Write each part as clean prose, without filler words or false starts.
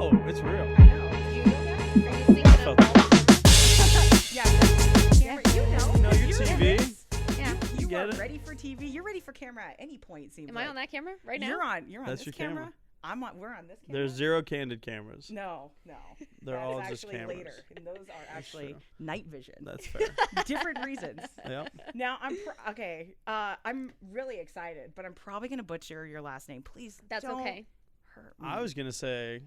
Oh, it's real. I know. Do you know that? Are you thinking of all of Yeah, the camera. You know. You know your You TV. get this. Yeah. You get are it? ready for TV. You're ready for camera at any point. It seems Am like. I on that camera right now? You're on That's this your camera. I'm on. We're on this camera. There's 0 candid cameras. No. They're That's all just actually cameras. later, and those are actually true. night vision. That's fair. Different reasons. Yep. Now okay. I'm really excited, but I'm probably gonna butcher your last name. Please. That's don't okay. Hurt me. I was gonna say.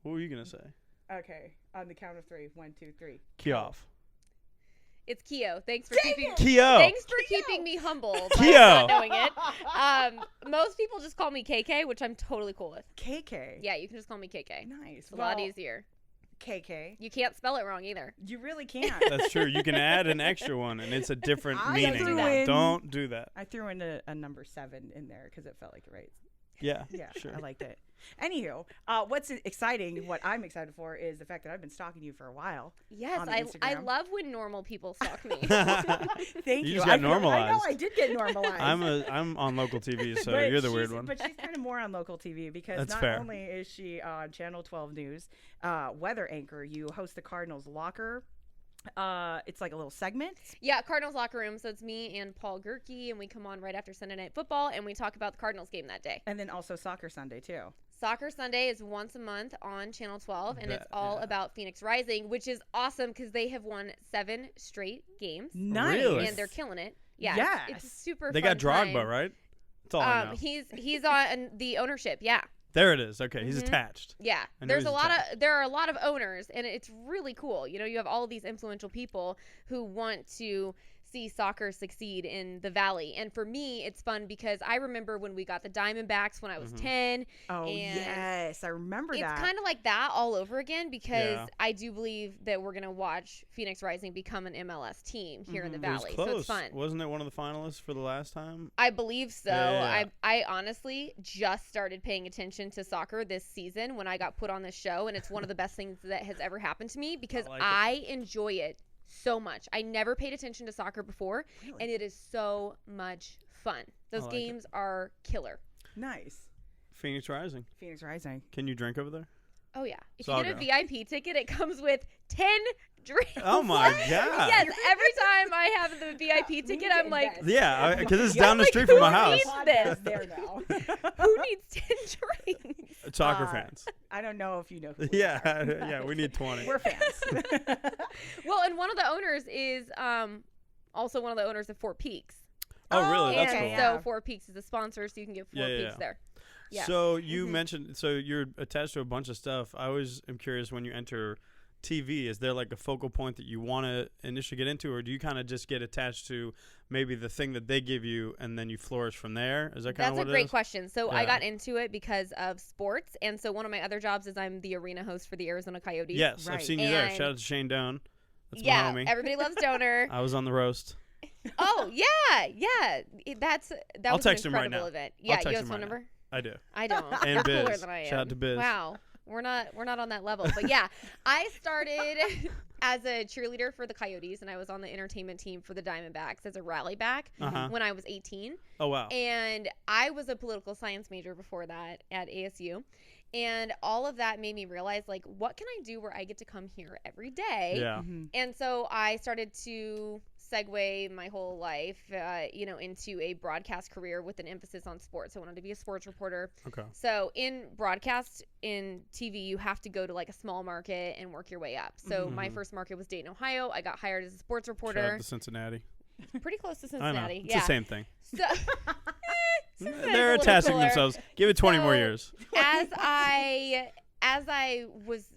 What were you gonna say? Okay. On the count of 3. 1, 2, 3. Keogh. It's Keogh. Thanks for Dang keeping. it! Keogh. Thanks for keeping me humble. by Keogh. Not knowing it. Most people just call me KK, which I'm totally cool with. KK. Yeah, you can just call me KK. Nice. It's a lot easier. KK. You can't spell it wrong either. You really can't. That's true. You can add an extra one, and it's a different I meaning. threw in- Don't do that. I threw in a number 7 in there because it felt like the right. Yeah. Yeah, Sure. I liked it. Anywho, what's exciting, what I'm excited for is the fact that I've been stalking you for a while. Yes, On I Instagram. love when normal people stalk me. Thank you. You just got I know normalized. I did get normalized. I'm on local TV, so But you're the weird she's- one. But she's kind of more on local TV because That's not fair. only is she on Channel 12 News, weather anchor, you host the Cardinals Locker. It's like a little segment. Yeah, Cardinals locker room. So it's me and Paul Gerke, and we come on right after Sunday Night Football, and we talk about the Cardinals game that day. And then also Soccer Sunday, too. Soccer Sunday is once a month on Channel 12, and it's That- all yeah. about Phoenix Rising, which is awesome because they have won 7 straight games, Nice. Really? and they're killing it. Yeah, it's Yes. super. They fun got Drogba, time. right? That's all I know. He's on the ownership. Yeah, There it is. Okay, he's Mhm. attached. yeah. I know There's he's a lot attached. of there are a lot of owners, and it's really cool. You know, you have all of these influential people who want to see soccer succeed in the Valley. And for me, it's fun because I remember when we got the Diamondbacks when I was Mhm. 10. Oh, And yes. I remember It's that. kind of like that all over again because Yeah. I do believe that we're going to watch Phoenix Rising become an MLS team here in the Mhm. It was Valley. close. So it's fun. Wasn't it one of the finalists for the last time? I believe so. Yeah. I honestly just started paying attention to soccer this season when I got put on this show, and it's one of the best things that has ever happened to me because like it. I enjoy it so much. I never paid attention to soccer before, Really? and it is so much fun. Those like it. games are killer. Nice. Phoenix Rising. Phoenix Rising. Can you drink over there? Oh, yeah. If So you I'll get a go. VIP ticket, it comes with 10 drinks. Oh my god. Yes, every time I have the VIP We need ticket, to I'm like, invest. Yeah, because it's Yeah, down the like, street from who my house. needs this? There now. who needs 10 drinks? Soccer Uh, fans. I don't know if you know who we Yeah, are. yeah, we need 20. We're fans. Well, and one of the owners is also one of the owners of Fort Peaks. Oh, really? That's and cool. yeah. so Fort Peaks is a sponsor, so you can get Fort Yeah, Peaks yeah. there. Yeah. So you Mhm. mentioned, so you're attached to a bunch of stuff. I always am curious when you enter TV, is there like a focal point that you want to initially get into, or do you kind of just get attached to maybe the thing that they give you and then you flourish from there? Is that kind of That's what a it great is? question. So I Yeah. got into it because of sports, and so one of my other jobs is I'm the arena host for the Arizona Coyotes. Yes, I've Right. seen you there. And- Shout out to Shane Doan. That's Yeah, my homie. everybody loves Donor. I was on the roast. Oh yeah, yeah. That I'll was text an him right incredible now. event. I'll Yeah, text you have him his phone right now. number? I do. I don't. And You're cooler Biz. than I am. Shout out to Biz. Wow, we're not on that level. But yeah, I started as a cheerleader for the Coyotes, and I was on the entertainment team for the Diamondbacks as a rally back Uh-huh. when I was 18. Oh, wow. And I was a political science major before that at ASU. And all of that made me realize, like, what can I do where I get to come here every day? Yeah. Mhm. And so I started to segue my whole life, into a broadcast career with an emphasis on sports. I wanted to be a sports reporter. Okay. So in broadcast, in TV, you have to go to like a small market and work your way up. So my Mhm. first market was Dayton, Ohio. I got hired as a sports Shout out reporter. to Cincinnati. Pretty close to I know. Cincinnati. It's Yeah. the same thing. So Cincinnati's a They're little attaching cooler. themselves. Give it 20 more So- years. as I was,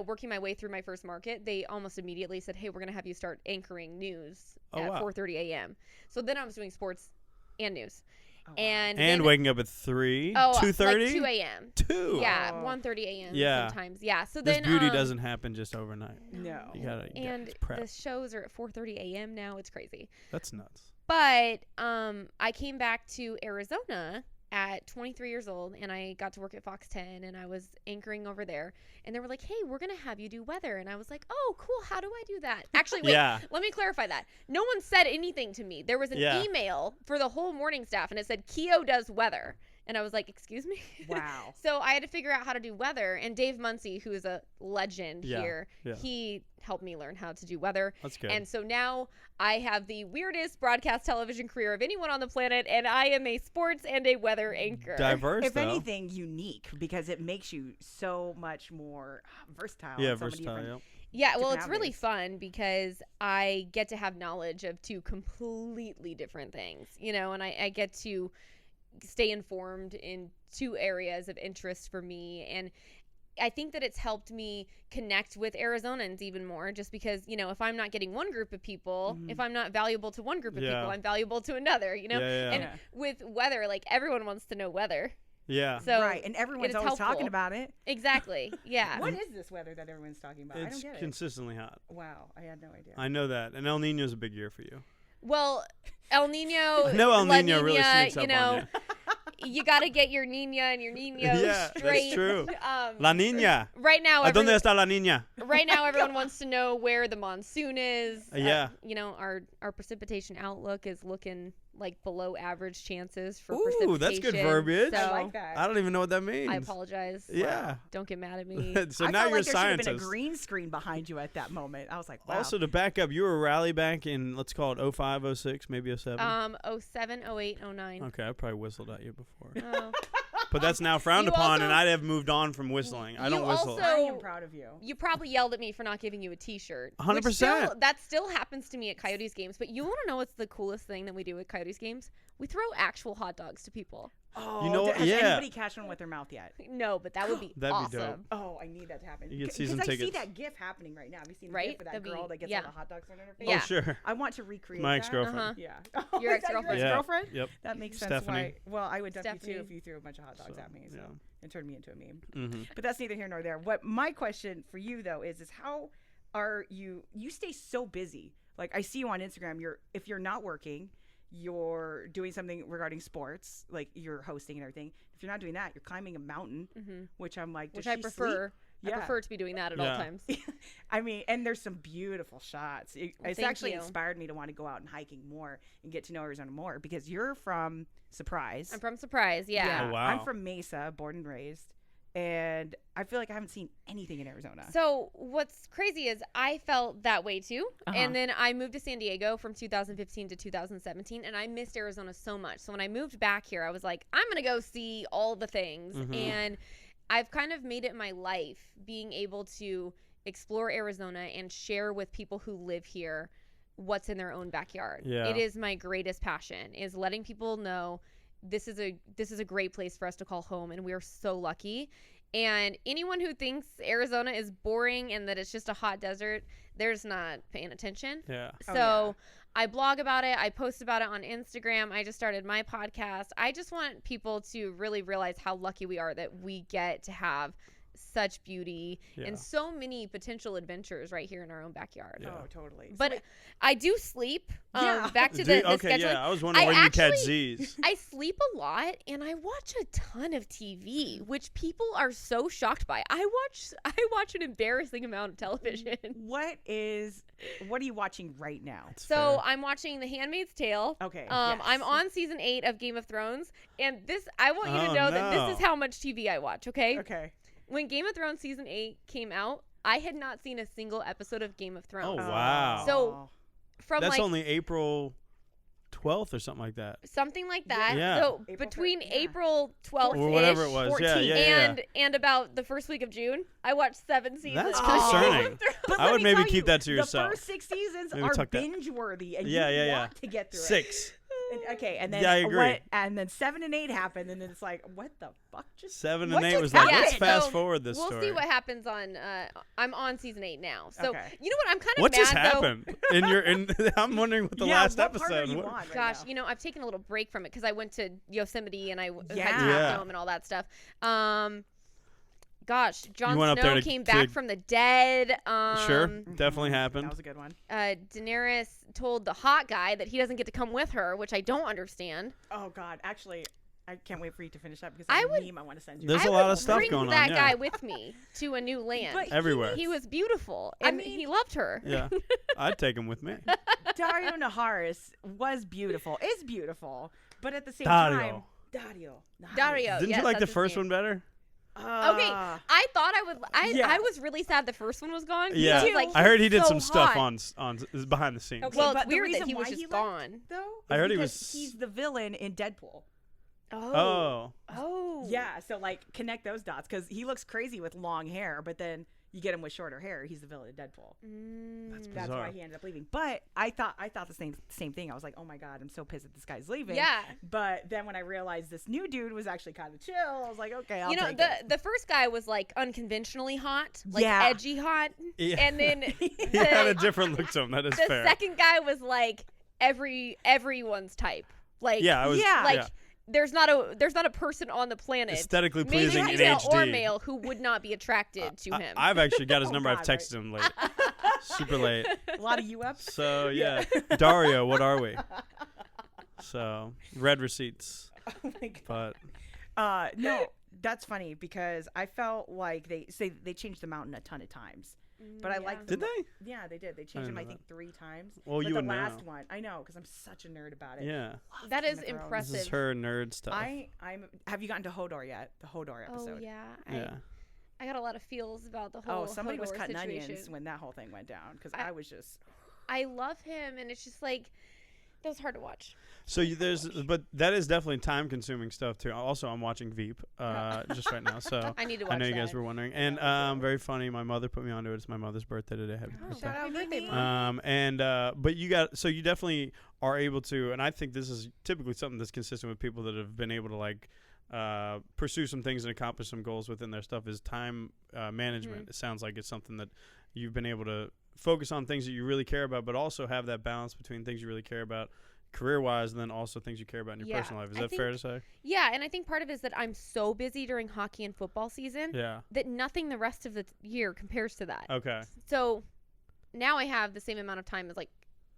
working my way through my first market, they almost immediately said, "Hey, we're going to have you start anchoring news Oh, at wow. 4:30 a.m." So then I was doing sports and news. Oh, wow. And And then, waking up at 3, oh, 2:30? like 2 a.m. 2. Yeah, Oh. 1:30 a.m. Yeah. sometimes. Yeah. So This then beauty doesn't happen just overnight. No. You gotta and prep. the shows are at 4:30 a.m. now. It's crazy. That's nuts. But I came back to Arizona at 23 years old, and I got to work at Fox 10, and I was anchoring over there. And they were like, "Hey, we're going to have you do weather." And I was like, "Oh, cool. How do I do that?" Actually, wait, Yeah. let me clarify that. No one said anything to me. There was an Yeah. email for the whole morning staff, and it said, "Keogh does weather." And I was like, excuse me? Wow. So I had to figure out how to do weather. And Dave Muncy, who is a legend here, he helped me learn how to do weather. That's good. And so now I have the weirdest broadcast television career of anyone on the planet, and I am a sports and a weather anchor. Diverse, if though. anything, unique, because it makes you so much more versatile. Yeah, in so many versatile. different- Yeah, well, different it's really avenues. fun because I get to have knowledge of two completely different things, you know, and I get to stay informed in two areas of interest for me. And I think that it's helped me connect with Arizonans even more, just because, you know, if I'm not getting one group of people, if I'm not valuable to one group of people, I'm valuable to another, you know? And with weather, like, everyone wants to know weather. Yeah. So right, and everyone's always helpful. talking about it. Exactly. Yeah. What is this weather that everyone's talking about? I It's don't get it. consistently hot. Wow, I had no idea. I know that. And El Nino's a big year for you. Well, El Nino, I know El La Nino really Nina, sneaks you up know, on you. you got to get your Nina and your Nino Yeah, straight. that's true. La Niña. Right now, ¿A dónde está la niña? right now, everyone wants to know where the monsoon is. Yeah. You know, our precipitation outlook is looking like below average chances for Ooh, precipitation. that's good verbiage. So I like that. I don't even know what that means. I apologize. Yeah. Don't get mad at me. So I now felt you're like there a should have been scientist. a green screen behind you at that moment. I was like, wow. Also, to back up, you were a rally back in, let's call it 05, 06, maybe 07. 07, 08, 09. Okay, I probably whistled at you before. Oh. But that's now frowned You upon, also- and I'd have moved on from whistling. I don't You whistle. also- I am proud of you. You probably yelled at me for not giving you a T-shirt. 100%. That still happens to me at Coyotes games. But you want to know what's the coolest thing that we do at Coyotes games? We throw actual hot dogs to people. Oh, You know what? has Yeah. anybody catched one with their mouth yet? No, but that would be That'd be awesome. dope. Oh, I need that to happen. You get Because season I see tickets. that GIF happening right now. Have you seen the Right? GIF of that That'd be- girl that gets yeah. all the hot dogs thrown in her face? Yeah. Oh, sure. I want to recreate My that. ex-girlfriend. Uh-huh. Yeah. Your Oh, is that ex-girlfriend? Yeah. ex-girlfriend? Yep. That makes sense. Stephanie. Why? Well, I would dump you too Stephanie. if you threw a bunch of hot dogs So, at me. So. yeah. And turned me into a meme. Mm-hmm. But that's neither here nor there. What my question for you though is how are you stay so busy? Like I see you on Instagram, if you're not working, you're doing something regarding sports, like you're hosting and everything. If you're not doing that, you're climbing a mountain, which I'm like, does Which I she prefer. sleep? I Yeah. prefer to be doing that at all Yeah. times. I mean, and there's some beautiful shots. It's thank actually you. inspired me to want to go out and hiking more and get to know Arizona more because you're from Surprise. I'm from Surprise. Yeah. Oh, wow. I'm from Mesa, born and raised. And I feel like I haven't seen anything in Arizona. So what's crazy is I felt that way too. Uh-huh. And then I moved to San Diego from 2015 to 2017 and I missed Arizona so much. So when I moved back here, I was like, I'm going to go see all the things. And I've kind of made it my life being able to explore Arizona and share with people who live here what's in their own backyard. Yeah. It is my greatest passion, is letting people know this is a great place for us to call home, and we are so lucky. And anyone who thinks Arizona is boring and that it's just a hot desert, they're just not paying attention. Yeah. So I blog about it. I post about it on Instagram. I just started my podcast. I just want people to really realize how lucky we are that we get to have such beauty and so many potential adventures right here in our own backyard. Yeah. Oh, totally. But I do sleep. Yeah. Back to the Okay, scheduling. yeah. I was wondering I where you catch actually- Z's. I sleep a lot and I watch a ton of TV, which people are so shocked by. I watch an embarrassing amount of television. what are you watching right now? So fair. I'm watching The Handmaid's Tale. Okay. I'm yes. on season 8 of Game of Thrones, and I want you to Oh, know that no. this is how much TV I watch. Okay. Okay. When Game of Thrones season 8 came out, I had not seen a single episode of Game of Oh, Thrones. wow. So from That's like only April 12th or something like that. something like that. Yeah. So April between 1st, yeah. April 12th Or whatever it was. Yeah, 14th. yeah, yeah. and about the first week of June, I watched 7 seasons. That's of concerning. Game of Thrones. But I let would me maybe tell keep you, that to yourself. The first 6 seasons Maybe are tuck that. binge worthy, and Yeah, you yeah, want to get through it. 6. Okay, and then Yeah, I agree. and then 7 and 8 happened, and then it's like, what the fuck just 7 what and 8 just was like, happened? let's Yeah, fast so forward this We'll story. see what happens on. I'm on season 8 now. So Okay. you know what? I'm kind of What mad just though. happened I'm wondering what the Yeah, last what part are episode. you what- on right Gosh, now? you know, I've taken a little break from it because I went to Yosemite and I had Yeah. Top Yeah. Dome and all that stuff. Gosh, Jon went up Snow there to- came back to- from the dead. Sure, Mm-hmm. definitely That happened. was a good one. Daenerys told the hot guy that he doesn't get to come with her, which I don't understand. Oh God, actually, I can't wait for you to finish up because I I have would- a meme I want to send you. There's I a lot would of stuff bring going on, that yeah. guy with me to a new land. But Everywhere. He was beautiful, I and mean- he loved her. Yeah, I'd take him with me. Dario Naharis was beautiful, is beautiful, but at the same Dario. time, Dario. Nice. Dario. Didn't yes, you like the that's his first name. one better? Okay, I thought I would. Yeah. I was really sad the first one was gone. Yeah. I was like, I heard he did so some stuff hot. on behind the scenes. Okay, Well, but it's the weird that reason he was why just he left, gone. though. I is heard he because was- He's the villain in Deadpool. Oh. Oh. Yeah, so like connect those dots because he looks crazy with long hair, but then you get him with shorter hair. He's the villain in Deadpool. That's That's bizarre. why he ended up leaving. But I thought the same thing. I was like, oh my god, I'm so pissed that this guy's leaving. Yeah. But then when I realized this new dude was actually kind of chill, I was like, okay, I'll You know, take it. the first guy was like unconventionally hot, like Yeah. edgy hot, Yeah. and then He had a different look to him. That is the fair. second guy was like everyone's type. Like Yeah, I was. Yeah. like yeah. there's not a person on the planet, Aesthetically maybe pleasing in female HD. or male, who would not be attracted to him. I've actually got his Oh, number. I've God, texted him late, super late. A lot of you ups. So yeah, Dario, what are we? So red receipts, Oh my god. but No, that's funny because I felt like they changed the mountain a ton of times. But I like did they? Yeah, they did. They changed didn't them, I know think, 3 times. Well, but you the would know. last one, I know, because I'm such a nerd about it. Yeah, Love That Game is of Thrones. impressive. this is her nerd stuff. Have you gotten to Hodor yet? The Hodor episode. Oh yeah, yeah, I got a lot of feels about the whole. Oh, somebody was Hodor cutting situation. onions when that whole thing went down because I- I was just. I love him, and it's just like that was hard to watch. so but that is definitely time-consuming stuff too. Also, I'm watching Veep just right now, so I need to watch I know you guys that. were wondering. And very funny. My mother put me onto it. It's my mother's birthday today. Happy Oh, birthday. Shout out, Happy birthday, Mimi. Mom. But you definitely are able to, and I think this is typically something that's consistent with people that have been able to like pursue some things and accomplish some goals within their stuff is time management. Mhm. It sounds like it's something that you've been able to focus on things that you really care about, but also have that balance between things you really care about career-wise and then also things you care about in your Yeah, personal life. Is I that fair to think- say? Yeah, and I think part of it is that I'm so busy during hockey and football season Yeah. that nothing the rest of the year compares to that. Okay. So now I have the same amount of time as like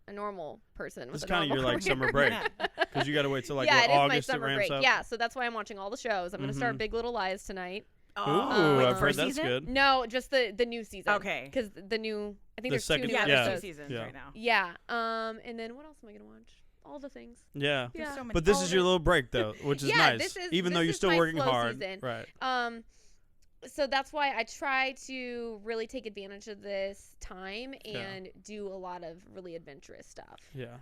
a normal person. It's with a kind of normal your like career. summer break because you got to wait till like yeah, what, it is my August it summer ramps break. up. Yeah, so that's why I'm watching all the shows. I'm going to start Mhm. Big Little Lies tonight. Ooh, wait, I've the heard first that's season? good. No, just the new season. Okay. Because the new, I think The there's second- 2 new Yeah, Yeah. there's 2 episodes. seasons Yeah. right now. Yeah. And then what else am I going to watch? All the things. Yeah. There's Yeah. so many But this all is the- your little break though, which is Yeah, nice. this is- Even though this you're is still my working flow hard. season. Right. So that's why I try to really take advantage of this time Yeah. and do a lot of really adventurous stuff. Yeah.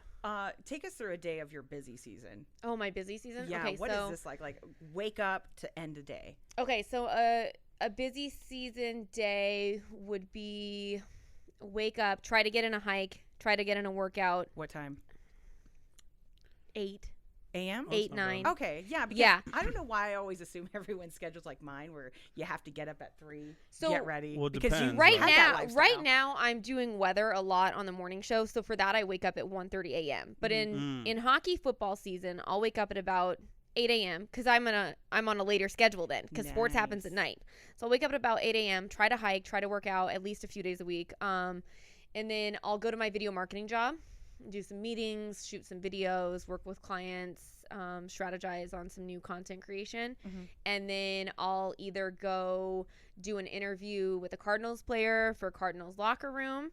Take us through a day of your busy season. Oh, my busy season? Yeah, Okay, what is so this like? Like, wake up to end a day. Okay, so a busy season day would be wake up, try to get in a hike, try to get in a workout, What time? 8, a.m.? 8, not bad. 9. Okay, yeah. Because Yeah. I don't know why I always assume everyone's schedule's like mine, where you have to get up at 3, So- get ready. Well, it because depends, you Right have now, that lifestyle. I'm doing weather a lot on the morning show. So for that, I wake up at 1:30 a.m. But in hockey football season, I'll wake up at about 8 a.m. because I'm on a later schedule then because sports happens at Nice. night. So I'll wake up at about 8 a.m. Try to hike, try to work out at least a few days a week. And then I'll go to my video marketing job, do some meetings, shoot some videos, work with clients, strategize on some new content creation. Mhm. And then I'll either go do an interview with a Cardinals player for Cardinals locker room,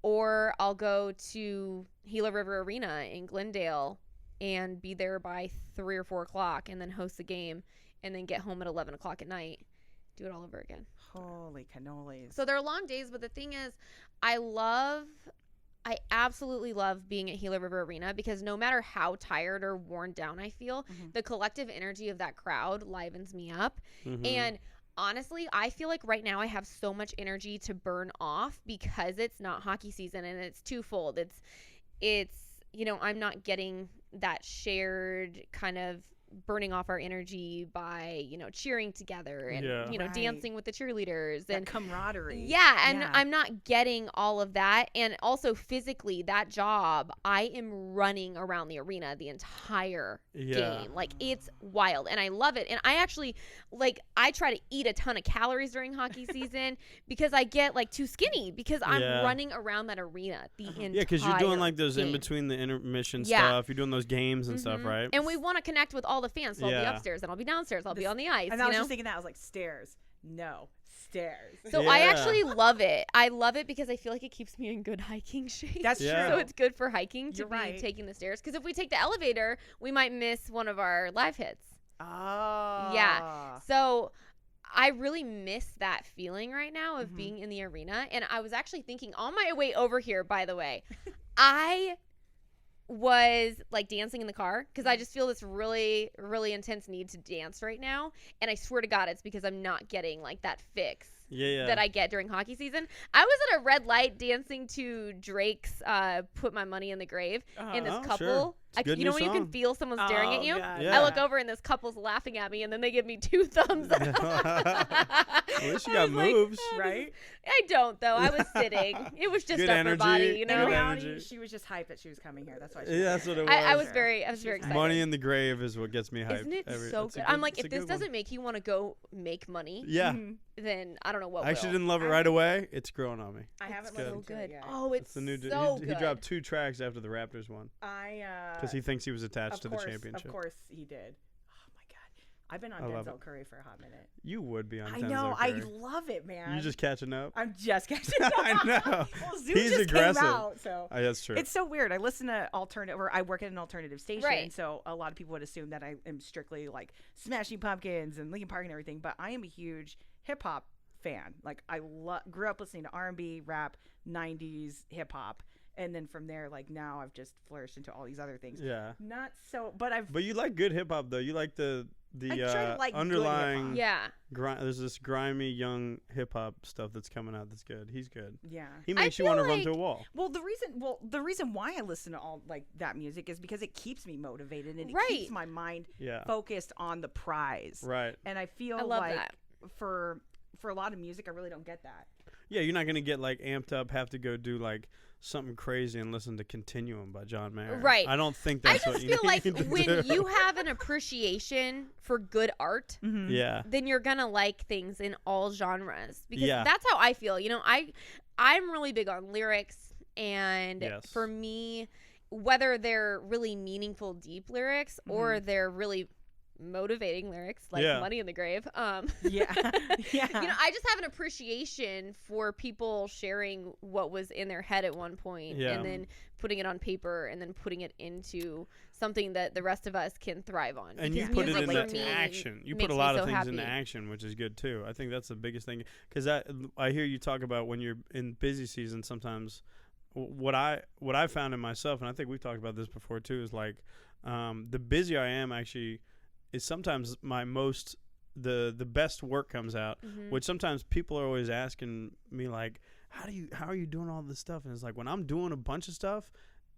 or I'll go to Gila River Arena in Glendale and be there by 3 or 4 o'clock and then host the game and then get home at 11 o'clock at night. Do it all over again. Holy cannolis. So they're long days, but the thing is, I absolutely love being at Gila River Arena because no matter how tired or worn down I feel, Mhm. the collective energy of that crowd livens me up. Mhm. And honestly, I feel like right now I have so much energy to burn off because it's not hockey season, and it's twofold. It's I'm not getting that shared kind of burning off our energy by cheering together and Yeah. Right. dancing with the cheerleaders that and camaraderie. yeah, and Yeah. I'm not getting all of that. And also physically, that job, I am running around the arena the entire Yeah. game. Like, it's wild. And I love it. And I actually, I try to eat a ton of calories during hockey season because I get, too skinny because I'm Yeah. running around that arena the entire Yeah, because you're doing like those in game. between the intermission Yeah. stuff. You're doing those games and stuff, Mhm. right? And we want to connect with all the fans. So I'll be Yeah. upstairs and I'll be downstairs. I'll be This- on the ice, And I was just thinking that. I was like, stairs. No. Stairs. So I Yeah. actually love it. I love it because I feel like it keeps me in good hiking shape. That's Yeah. true. So it's good for hiking to You're be right. taking the stairs. Because if we take the elevator, we might miss one of our live hits. Oh. Yeah. So I really miss that feeling right now of being in the arena. And I was actually thinking on my way over here, by the way, I was like dancing in the car because I just feel this really, really intense need to dance right now. And I swear to God, it's because I'm not getting like that fix that I get during hockey season. I was at a red light dancing to Drake's Put My Money in the Grave. And this couple, sure. you know when you can feel someone staring at you? God. Yeah. I look over and this couple's laughing at me and then they give me 2 thumbs up. At least you got like, moves. Right? I don't though. I was sitting. It was just Good upper energy. body, you In know. Good reality, energy. she was just hyped that she was coming here. That's why she Yeah, that's what it was. I was very excited. Money in the Grave is what gets me hyped. Isn't it so it's a good? I'm like, it's a if this good one. doesn't make you want to go make money, Yeah. then I don't know what I actually will. didn't love it right away. It's growing on me. I haven't good. So listened to it good. yet. Oh, it's the new so he good. dropped 2 tracks after the Raptors one Because he thinks he was attached to the championship. Of course he did. Oh my God. I've been on I love Denzel it. Curry for a hot minute. You would be on I Denzel know. Curry. I love it, man. You just catching up. I'm just catching up. I know. Well, Zoo He's just aggressive. came out, so. That's true. It's so weird. I listen to alternative, or I work at an alternative station, Right. so a lot of people would assume that I am strictly like Smashing Pumpkins and Linkin Park and everything. But I am a huge hip hop fan. Like I grew up listening to R&B, rap, '90s hip hop, and then from there, like now I've just flourished into all these other things. yeah. Not so, but But you like good hip hop though. You like the I try to like good underlying Yeah. there's this grimy young hip hop stuff that's coming out that's good. He's good. yeah. He makes you feel want to run like- to a wall. Well, the reason why I listen to all like that music is because it keeps me motivated and it Right. keeps my mind Yeah. focused on the prize. Right. And I feel I love like that. for a lot of music, I really don't get that. Yeah, you're not gonna get like amped up, have to go do like something crazy and listen to Continuum by John Mayer. Right. I don't think I that's just what you feel like need to when do. you have an appreciation for good art, Yeah. then you're gonna like things in all genres because Yeah. that's how I feel. You know, I'm really big on lyrics, and Yes. for me, whether they're really meaningful, deep lyrics or they're really motivating lyrics like Yeah. Money in the Grave, Yeah. you know, I just have an appreciation for people sharing what was in their head at one point Yeah. and then putting it on paper and then putting it into something that the rest of us can thrive on. And you Because put it music into for me action. You makes put a me lot so of things into happy. action, which is good too. I think that's the biggest thing. Because I hear you talk about when you're in busy season. Sometimes, what I found in myself, and I think we've talked about this before too, is like the busier I am, actually, is sometimes my most the best work comes out. Which sometimes people are always asking me like, how are you doing all this stuff? And it's like when I'm doing a bunch of stuff,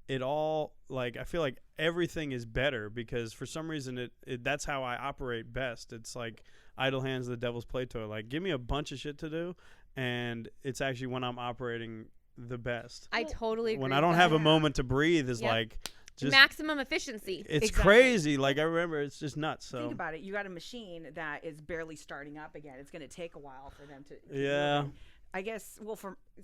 it all like I feel like everything is better because for some reason it that's how I operate best. It's like idle hands the devil's play toy. Like give me a bunch of shit to do, and it's actually when I'm operating the best. I totally agree. When I don't with have that. a moment to breathe is Yep. like just maximum efficiency. it's Exactly. crazy. Like I remember, it's just nuts. So Think about it. You got a machine that is barely starting up again. It's going to take a while for them to Yeah. move. I guess. Well,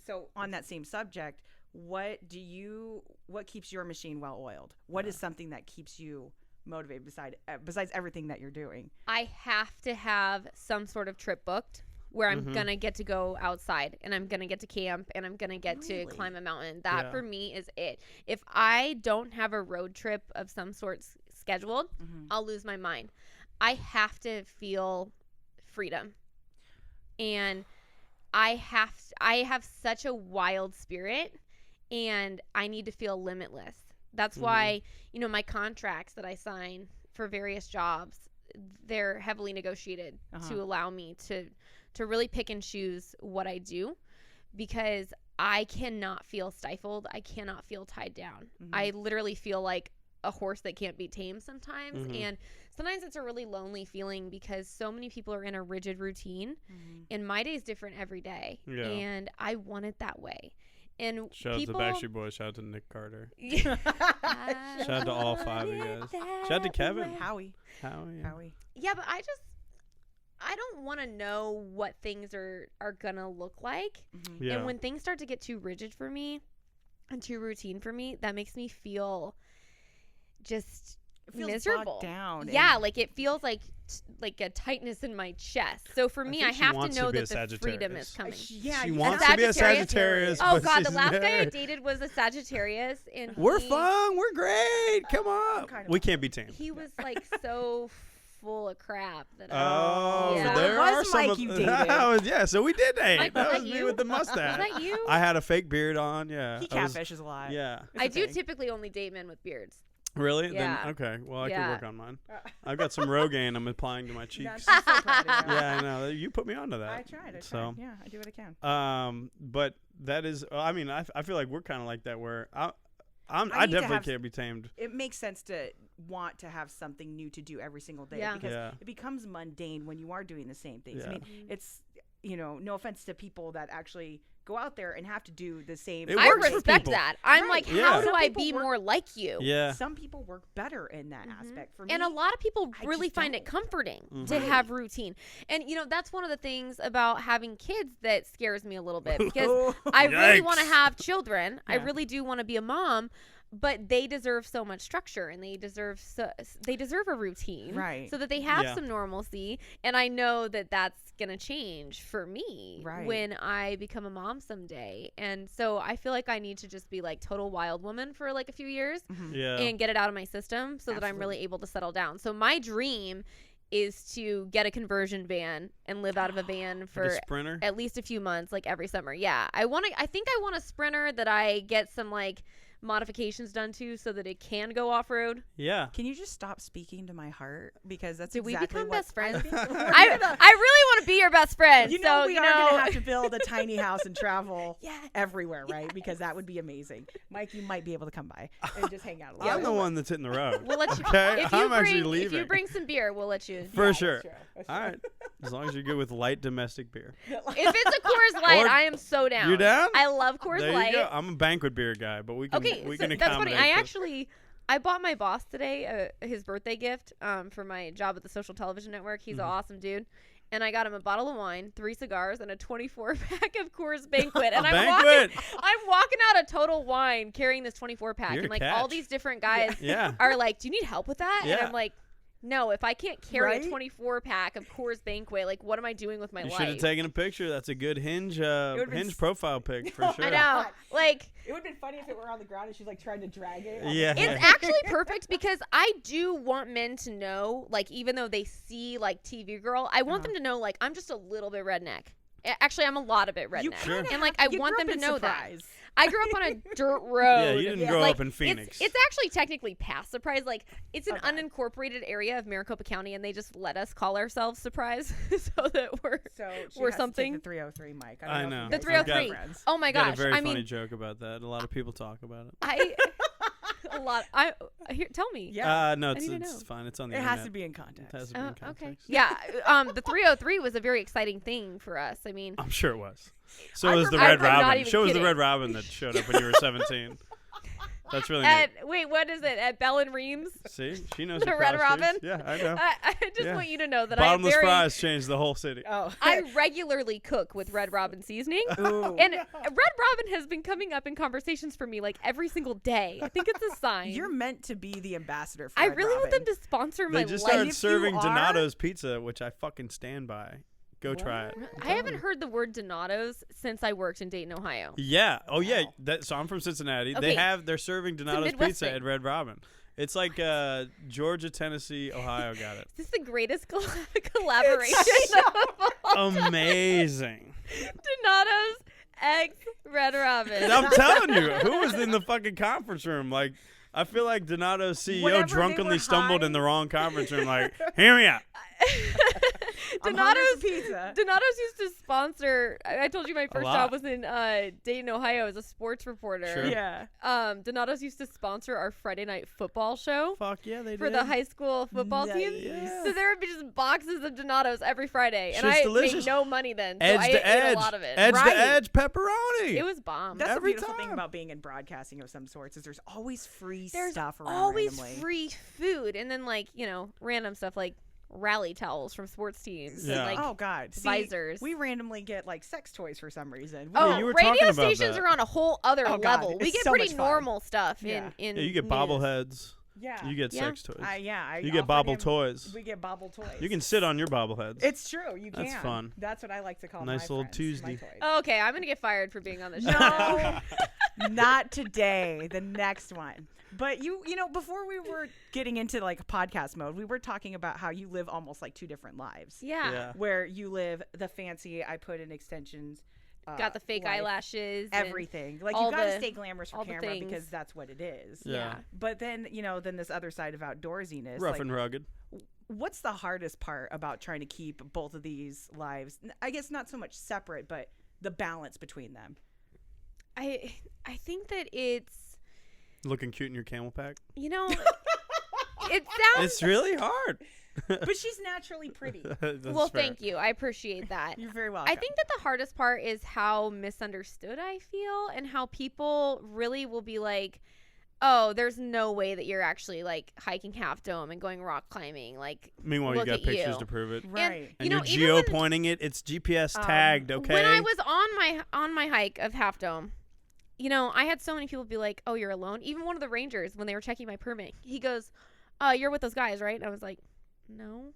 so on that same subject, what keeps your machine well oiled? What is something that keeps you motivated besides everything that you're doing? I have to have some sort of trip booked where I'm gonna get to go outside and I'm gonna get to camp and I'm gonna get to Really? climb a mountain. That Yeah. for me is it. If I don't have a road trip of some sort scheduled, I'll lose my mind. I have to feel freedom, and I have such a wild spirit, and I need to feel limitless. That's why, you know, my contracts that I sign for various jobs, they're heavily negotiated to allow me to really pick and choose what I do, because I cannot feel stifled. I cannot feel tied down. I literally feel like a horse that can't be tamed sometimes. And sometimes it's a really lonely feeling because so many people are in a rigid routine, and my day is different every day. Yeah. And I want it that way. And shout people, out to the Backstreet Boys. Shout out to Nick Carter. shout Shout out to all 5 of you guys. Shout out to Kevin. Howie. Howie. Yeah, but I don't want to know what things are gonna look like. Yeah. And when things start to get too rigid for me and too routine for me, that makes me feel just It feels miserable. bogged down. Yeah, like it feels like a tightness in my chest. So for me, I think she have to wants to know be that a the freedom Sagittarius. is coming. Yeah, She you- wants to be a Sagittarius. Oh but God, the she's last guy I there. dated was a Sagittarius, and We're he, fun. We're great. Come on. kind of We can't be tamed. He was like so full of crap. That Oh, Yeah. So there it was are some Mike of you that was, yeah, so we did date. Mike, that was was that me you? with the mustache. Was that you? I had a fake beard on. Yeah. He I was- catfishes a lot. Yeah. It's I a do thing. typically only date men with beards. Really? Yeah. Then okay. Well, I Yeah. could work on mine. I've got some Rogaine I'm applying to my cheeks. I'm so proud of you. Yeah, I know. You put me onto that. I tried. So, Yeah, I do what I can. but that is. I mean, I feel like we're kind of like that. Where I I need to definitely have- can't be tamed. It makes sense to want to have something new to do every single day Yeah. because Yeah. it becomes mundane when you are doing the same things. I Yeah. mean, it's no offense to people that actually go out there and have to do the same. It I works for respect people. that. I'm Right. like, Yeah. how do Some I people be work- more like you? Yeah. Some people work better in that aspect. For me, And a lot of people I really just find it don't. comforting Mhm. to have routine. And that's one of the things about having kids that scares me a little bit because I really want to Yikes. have children. I Yeah. really do want to be a mom, but they deserve so much structure and they deserve a routine, Right. So that they have Yeah. some normalcy. And I know that that's gonna change for me Right. when I become a mom someday. And so I feel like I need to just be like total wild woman for like a few years Yeah. and get it out of my system so that I'm really able to settle down. So my dream is to get a conversion van and live out of a van Like for a Sprinter. at least a few months, like every summer. Yeah, I think I want a Sprinter that I get some like modifications done to so that it can go off road. Yeah. Can you just stop speaking to my heart because that's Did we exactly become what best friends? I think we're I gonna- really want to be your best friend. You know, so we you are know, gonna have to build a tiny house and travel Yeah. everywhere, right? Because that would be amazing. Mike, you might be able to come by and just hang out a little. I'm bit. the one that's hitting the road. we'll let you. Okay, If you I'm actually bring, leaving. if you bring some beer, we'll let you. For Yeah, sure. that's true. That's All true. right. As long as you're good with light domestic beer. If it's a Coors Light, Or- I am so down. You down? I love Coors There Light. you go. I'm a banquet beer guy, but we can Okay, we so can that's funny. accommodate. I bought my boss today his birthday gift for my job at the Social Television Network. He's an awesome dude. And I got him a bottle of wine, 3 cigars, and a 24-pack of Coors Banquet. And Banquet. I'm walking out of Total Wine carrying this 24-pack. You're And a like all catch. these different guys Yeah. are like, do you need help with that? And Yeah. I'm like, no, if I can't carry Right? a 24-pack of Coors Banquet, like what am I doing with my You life? should have taken a picture. That's a good hinge would've been hinge profile pic for sure. I know. Like, It would have been funny if it were on the ground and she's like trying to drag it. Yeah. it's actually perfect because I do want men to know, like, even though they see like TV girl, I want them to know, like, I'm just a little bit redneck. Actually, I'm a lot of it redneck. You Sure. kinda And like, have- I you want grew them up to in know that. Surprise. I grew up on a dirt road. Yeah, you didn't grow Like, up in Phoenix. It's actually technically past Surprise. Like, it's an Okay. unincorporated area of Maricopa County, and they just let us call ourselves Surprise so that we're. So she Or has something. To take the 303, Mike. I don't know. if The you guys are 303. friends. Oh my Got gosh! a very I funny mean, joke about that. A lot of people talk about it. a lot. Here, tell me. Yeah. No, I it's need to it's know. fine. It's on the It internet. has to be in context. It has to be in Okay. context. Yeah. The 303 was a very exciting thing for us. I mean, I'm sure it was. So I was the remember- Red I'm not Robin. even So was the kidding. Red Robin that showed up when you were 17. That's really neat. wait, what is it? At Bell and Reams? See, she knows The her Red costumes. Robin? Yeah, I know. I just Yeah. want you to know that Bottomless I very. fries changed the whole city. Oh. I regularly cook with Red Robin seasoning. Ooh. And Red Robin has been coming up in conversations for me like every single day. I think it's a sign. You're meant to be the ambassador for I Red really want them Robin. to sponsor They my just life. started If you serving are- Donato's pizza, which I fucking stand by. Go try it. I haven't heard the word Donato's since I worked in Dayton, Ohio. Yeah. Oh yeah. Wow. So I'm from Cincinnati. Okay. They're serving a Donato's Midwest pizza thing. at Red Robin. It's like Georgia, Tennessee, Ohio got it. Is this the greatest collaboration? Amazing. Donato's X Red Robin. And I'm telling you, who was in the fucking conference room? Like, I feel like Donato's CEO Whenever they drunkenly were stumbled high- in the wrong conference room. Like, hear me out. I'm hungry for Donato's pizza. Donato's used to sponsor. I told you my first lot. job was in Dayton, Ohio, as a sports reporter. Sure. Yeah. Donato's used to sponsor our Friday night football show Fuck yeah, they for did. the high school football team. Nice. So there would be just boxes of Donato's every Friday, and Shit's I delicious. made no money then. So Edge I to ate edge. a lot of it. Edge Right. to edge pepperoni. It was bomb. That's Every the beautiful thing time. about being in broadcasting of some sorts is there's always free There's stuff around always randomly. free food, and then like random stuff like rally towels from sports teams. Yeah. And, like, Oh God, See, visors. we randomly get like sex toys for some reason. Oh, Yeah, you were radio talking about stations that. are on a whole other Oh, God, level. We it's get so pretty much fun. normal stuff Yeah. in Yeah, you get news. bobbleheads. yeah, You get Yeah. sex toys. I You get offered bobble him- toys. We get bobble toys. You can sit on your bobbleheads. It's true. You can. That's fun. That's what I like to call Nice my little friends, Tuesday. my toys. Oh, okay, I'm gonna get fired for being on the show. No. Not today. The next one. But you know, before we were getting into like podcast mode, we were talking about how you live almost like two different lives. Yeah. Where you live the fancy, I put in extensions. Got the fake life, eyelashes. everything. Like you got to stay glamorous for camera because that's what it is. Yeah. But then, you know, then this other side of outdoorsiness. Rough and rugged. What's the hardest part about trying to keep both of these lives? I guess not so much separate, but the balance between them. I think that it's, looking cute in your camel pack. you know, it sounds. It's really hard. But she's naturally pretty. Well, thank you. I appreciate that. You're very welcome. I think that the hardest part is how misunderstood I feel and how people really will be like, oh, there's no way that you're actually like hiking Half Dome and going rock climbing. Like, Meanwhile, you look got at pictures you. to prove it. Right. And you know, you're even when- geo-pointing it. It's GPS tagged, okay? When I was on my hike of Half Dome, you know, I had so many people be like, oh, you're alone. Even one of the rangers, when they were checking my permit, he goes, you're with those guys, right? And I was like, no.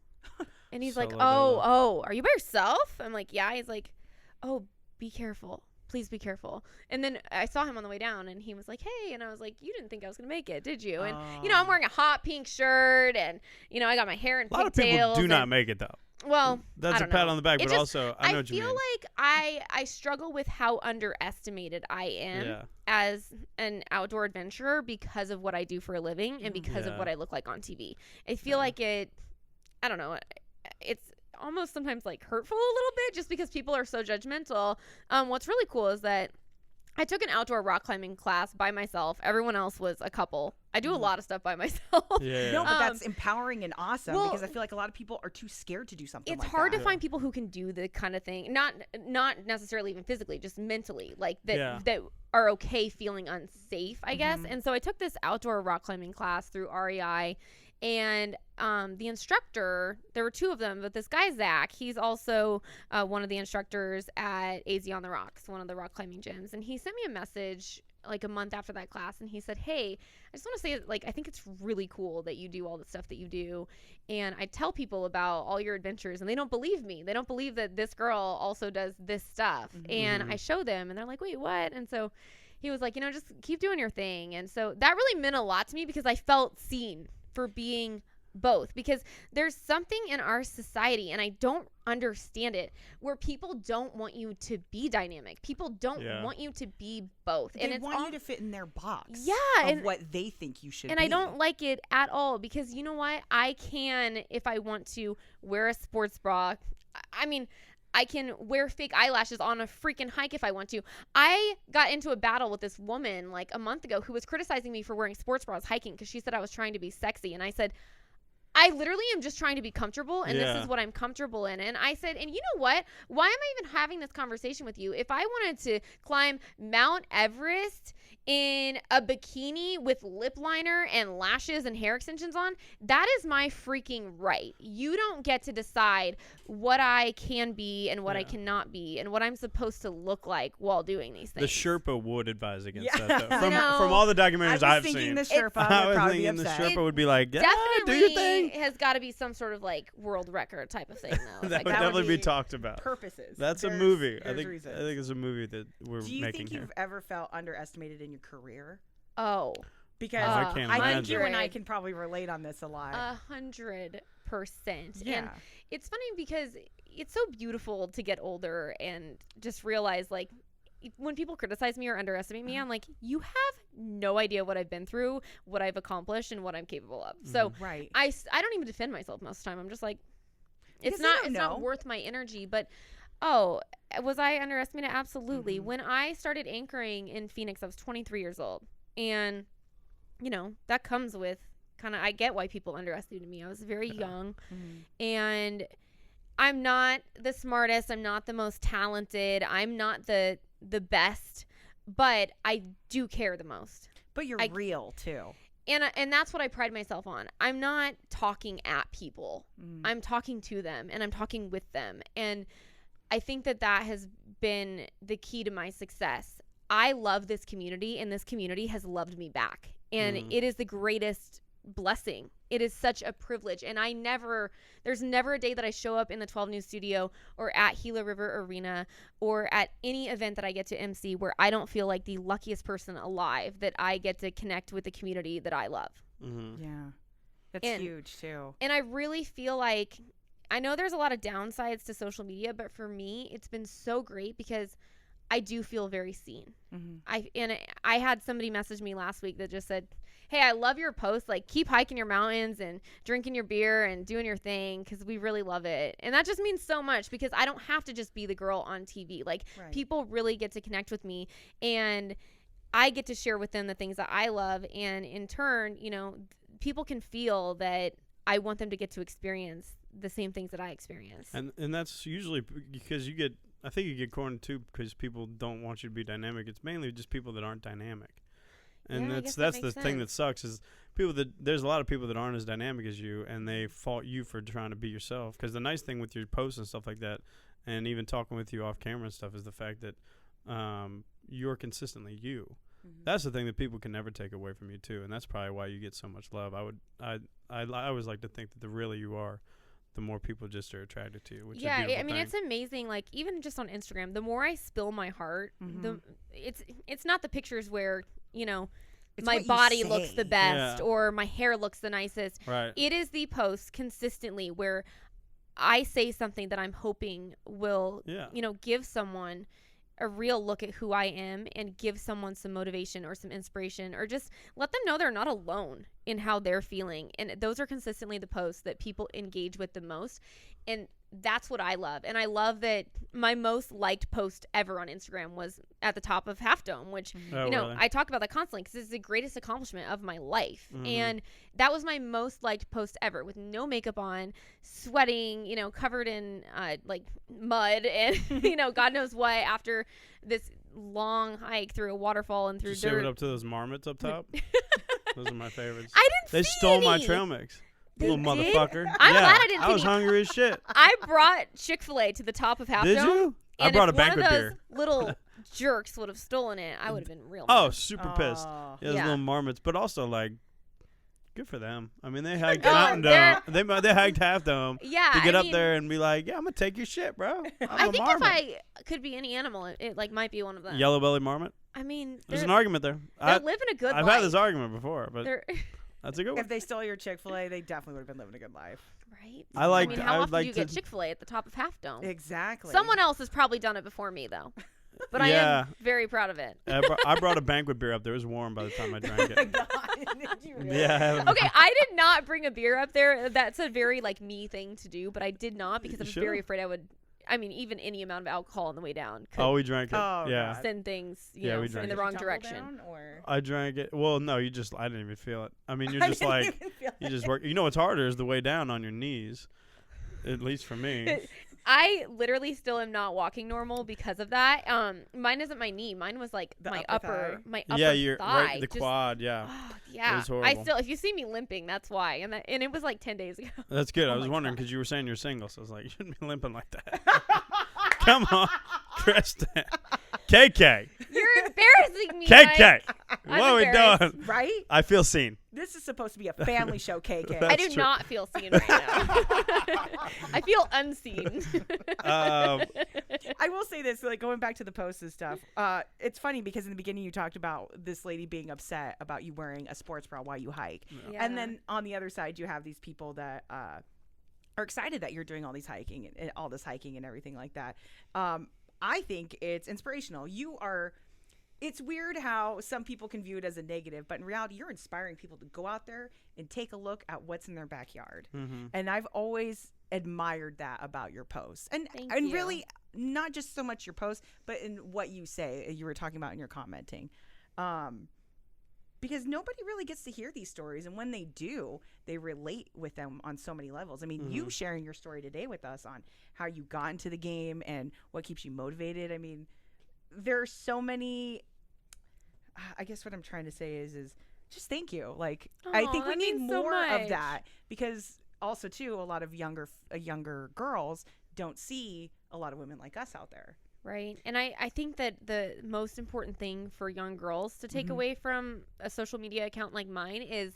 And he's like, Solo dolo. oh, are you by yourself? I'm like, yeah. He's like, oh, be careful. Please be careful. And then I saw him on the way down and he was like, hey. And I was like, you didn't think I was going to make it, did you? And, you know, I'm wearing a hot pink shirt and, you know, I got my hair in A lot of people pigtails. do not make it, though. Well, That's I a don't pat know. on the back, It but just- also, I know what you feel mean. like I struggle with how underestimated I am Yeah. as an outdoor adventurer because of what I do for a living and because of Yeah. what I look like on TV. I feel like I don't know, it's almost sometimes like hurtful a little bit just because people are so judgmental. What's really cool is that I took an outdoor rock climbing class by myself. Everyone else was a couple. I do a lot of stuff by myself. Yeah. No, but that's empowering and awesome well, because I feel like a lot of people are too scared to do something It's like hard that. to find people who can do the kind of thing, not necessarily even physically, just mentally, like that are okay feeling unsafe, I guess. And so I took this outdoor rock climbing class through REI, and the instructor, there were two of them, but this guy Zach, he's also one of the instructors at AZ on the Rocks, one of the rock climbing gyms, and he sent me a message like a month after that class, and he said, hey, I just want to say, like, I think it's really cool that you do all the stuff that you do, and I tell people about all your adventures, and they don't believe me. They don't believe that this girl also does this stuff, and I show them, and they're like, wait, what? And so he was like, you know, just keep doing your thing. And so that really meant a lot to me because I felt seen for being both, because there's something in our society, and I don't understand it, where people don't want you to be dynamic. People don't want you to be both. They and it's want you to fit in their box of and what they think you should and be. I don't like it at all because you know what? I can, if I want to, wear a sports bra. I mean, I can wear fake eyelashes on a freaking hike if I want to. I got into a battle with this woman like a month ago who was criticizing me for wearing sports bras hiking because she said I was trying to be sexy. And I said, I literally am just trying to be comfortable, and this is what I'm comfortable in. And I said, and you know what? Why am I even having this conversation with you? If I wanted to climb Mount Everest in a bikini with lip liner and lashes and hair extensions on, that is my freaking right. You don't get to decide what I can be and what I cannot be and what I'm supposed to look like while doing these things. The Sherpa would advise against Yeah. that, though. You know, From all the documentaries I I've was thinking seen. the Sherpa I would was probably be thinking the upset. Sherpa would be like, yeah, Definitely do your thing. has got to be some sort of like world record type of thing, though. That Like, would that would definitely be be talked about. Purposes. That's a There's- movie. I there's think reasons. it's a movie that we're Do you making think here. you've ever felt underestimated in your career? oh, Because I can't I think you imagine. and I can probably relate on this a lot. 100%. Yeah. And it's funny because it's so beautiful to get older and just realize, like, when people criticize me or underestimate me, I'm like, you have no idea what I've been through, what I've accomplished, and what I'm capable of. So Right. I don't even defend myself most of the time. I'm just like, Because it's they not don't know. worth my energy. But was I underestimated? Absolutely. When I started anchoring in Phoenix, I was 23 years old, and you know that comes with kind of, I get why people underestimated me. I was very young, and I'm not the smartest, I'm not the most talented, I'm not the best, but I do care the most. But you're real too. And that's what I pride myself on. I'm not talking at people. I'm talking to them, and I'm talking with them. And I think that has been the key to my success. I love this community, and this community has loved me back. And it is the greatest blessing. It is such a privilege. And there's never a day that I show up in the 12 News studio or at Gila River Arena or at any event that I get to MC where I don't feel like the luckiest person alive that I get to connect with the community that I love. Mm-hmm. Yeah. That's huge too. And I really feel like, I know there's a lot of downsides to social media, but for me, it's been so great because I do feel very seen. Mm-hmm. I had somebody message me last week that just said, hey, I love your posts. Like, keep hiking your mountains and drinking your beer and doing your thing because we really love it. And that just means so much because I don't have to just be the girl on TV. Like, people really get to connect with me, and I get to share with them the things that I love. And in turn, you know, people can feel that I want them to get to experience the same things that I experience. And that's usually because I think you get cornered too because people don't want you to be dynamic. It's mainly just people that aren't dynamic. And that's the thing that sucks is there's a lot of people that aren't as dynamic as you, and they fault you for trying to be yourself. Because the nice thing with your posts and stuff like that, and even talking with you off camera and stuff, is the fact that you're consistently you. Mm-hmm. That's the thing that people can never take away from you too, and that's probably why you get so much love. I always like to think that the realer you are, the more people just are attracted to you. Which is a beautiful thing. It's amazing. Like, even just on Instagram, the more I spill my heart, it's not the pictures where, you know, it's my body looks the best or my hair looks the nicest. Right. It is the posts consistently where I say something that I'm hoping will, you know, give someone a real look at who I am and give someone some motivation or some inspiration or just let them know they're not alone in how they're feeling. And those are consistently the posts that people engage with the most. And that's what I love. And I love that my most liked post ever on Instagram was at the top of Half Dome, which, you know, really? I talk about that constantly because it's the greatest accomplishment of my life. Mm-hmm. And that was my most liked post ever, with no makeup on, sweating, you know, covered in like mud and, you know, God knows what, after this long hike through a waterfall and through dirt. Did you say what up to those marmots up top? Those are my favorites. I didn't They see stole any. my trail mix. Little motherfucker. I'm glad I didn't see I was hungry as shit. I brought Chick-fil-A to the top of Half Dome. Did you? I brought a banquet beer. beer. Little jerks would have stolen it, I would have been real mad. Oh, super pissed. Yeah, those little marmots. But also, like, good for them. I mean, they hiked Mountain Dome. They hiked Half Dome to get up there and be like, yeah, I'm going to take your shit, bro. I think if I could be any animal, it like might be one of them. Yellow belly marmot? I mean, there's an argument there. They're living a good life. I've had this argument before, but that's a good one. If they stole your Chick-fil-A, they definitely would have been living a good life. Right? I mean, how often do you get Chick-fil-A at the top of Half Dome? Exactly. Someone else has probably done it before me, though. But I am very proud of it. I brought a banquet beer up there. It was warm by the time I drank it. God, did you really? Yeah. Okay, I did not bring a beer up there. That's a very, like, me thing to do, but I did not because I was very afraid I would... I mean, even any amount of alcohol on the way down could we drank it. send things in the wrong direction. Down, or? I drank it. Well, no, I didn't even feel it. I mean, you're just like, you just work. You know what's harder is the way down on your knees, at least for me. I literally still am not walking normal because of that. Mine isn't my knee. Mine was like my upper thigh. Yeah, you're right. The quad. Yeah. Yeah. It was horrible. If you see me limping, that's why. And it was like 10 days ago. That's good. I was wondering because you were saying you're single, so I was like, you shouldn't be limping like that. Come on, Kristen. KK. You're embarrassing me. KK. What are we doing? Right? I feel seen. This is supposed to be a family show, KK. I do not feel seen right now. I feel unseen. I will say this, like, going back to the posts and stuff. It's funny because in the beginning you talked about this lady being upset about you wearing a sports bra while you hike. Yeah. And then on the other side you have these people that are excited that you're doing all these hiking and all this hiking and everything like that. I think it's inspirational. It's weird how some people can view it as a negative, but in reality, you're inspiring people to go out there and take a look at what's in their backyard. Mm-hmm. And I've always admired that about your posts. And really, not just so much your posts, but in what you say, you were talking about in your commenting. Because nobody really gets to hear these stories. And when they do, they relate with them on so many levels. I mean, you sharing your story today with us on how you got into the game and what keeps you motivated. I mean, there are so many. I guess what I'm trying to say is just thank you. Like, I think we need more of that, because also too, a lot of younger girls don't see a lot of women like us out there. Right. And I think that the most important thing for young girls to take away from a social media account like mine is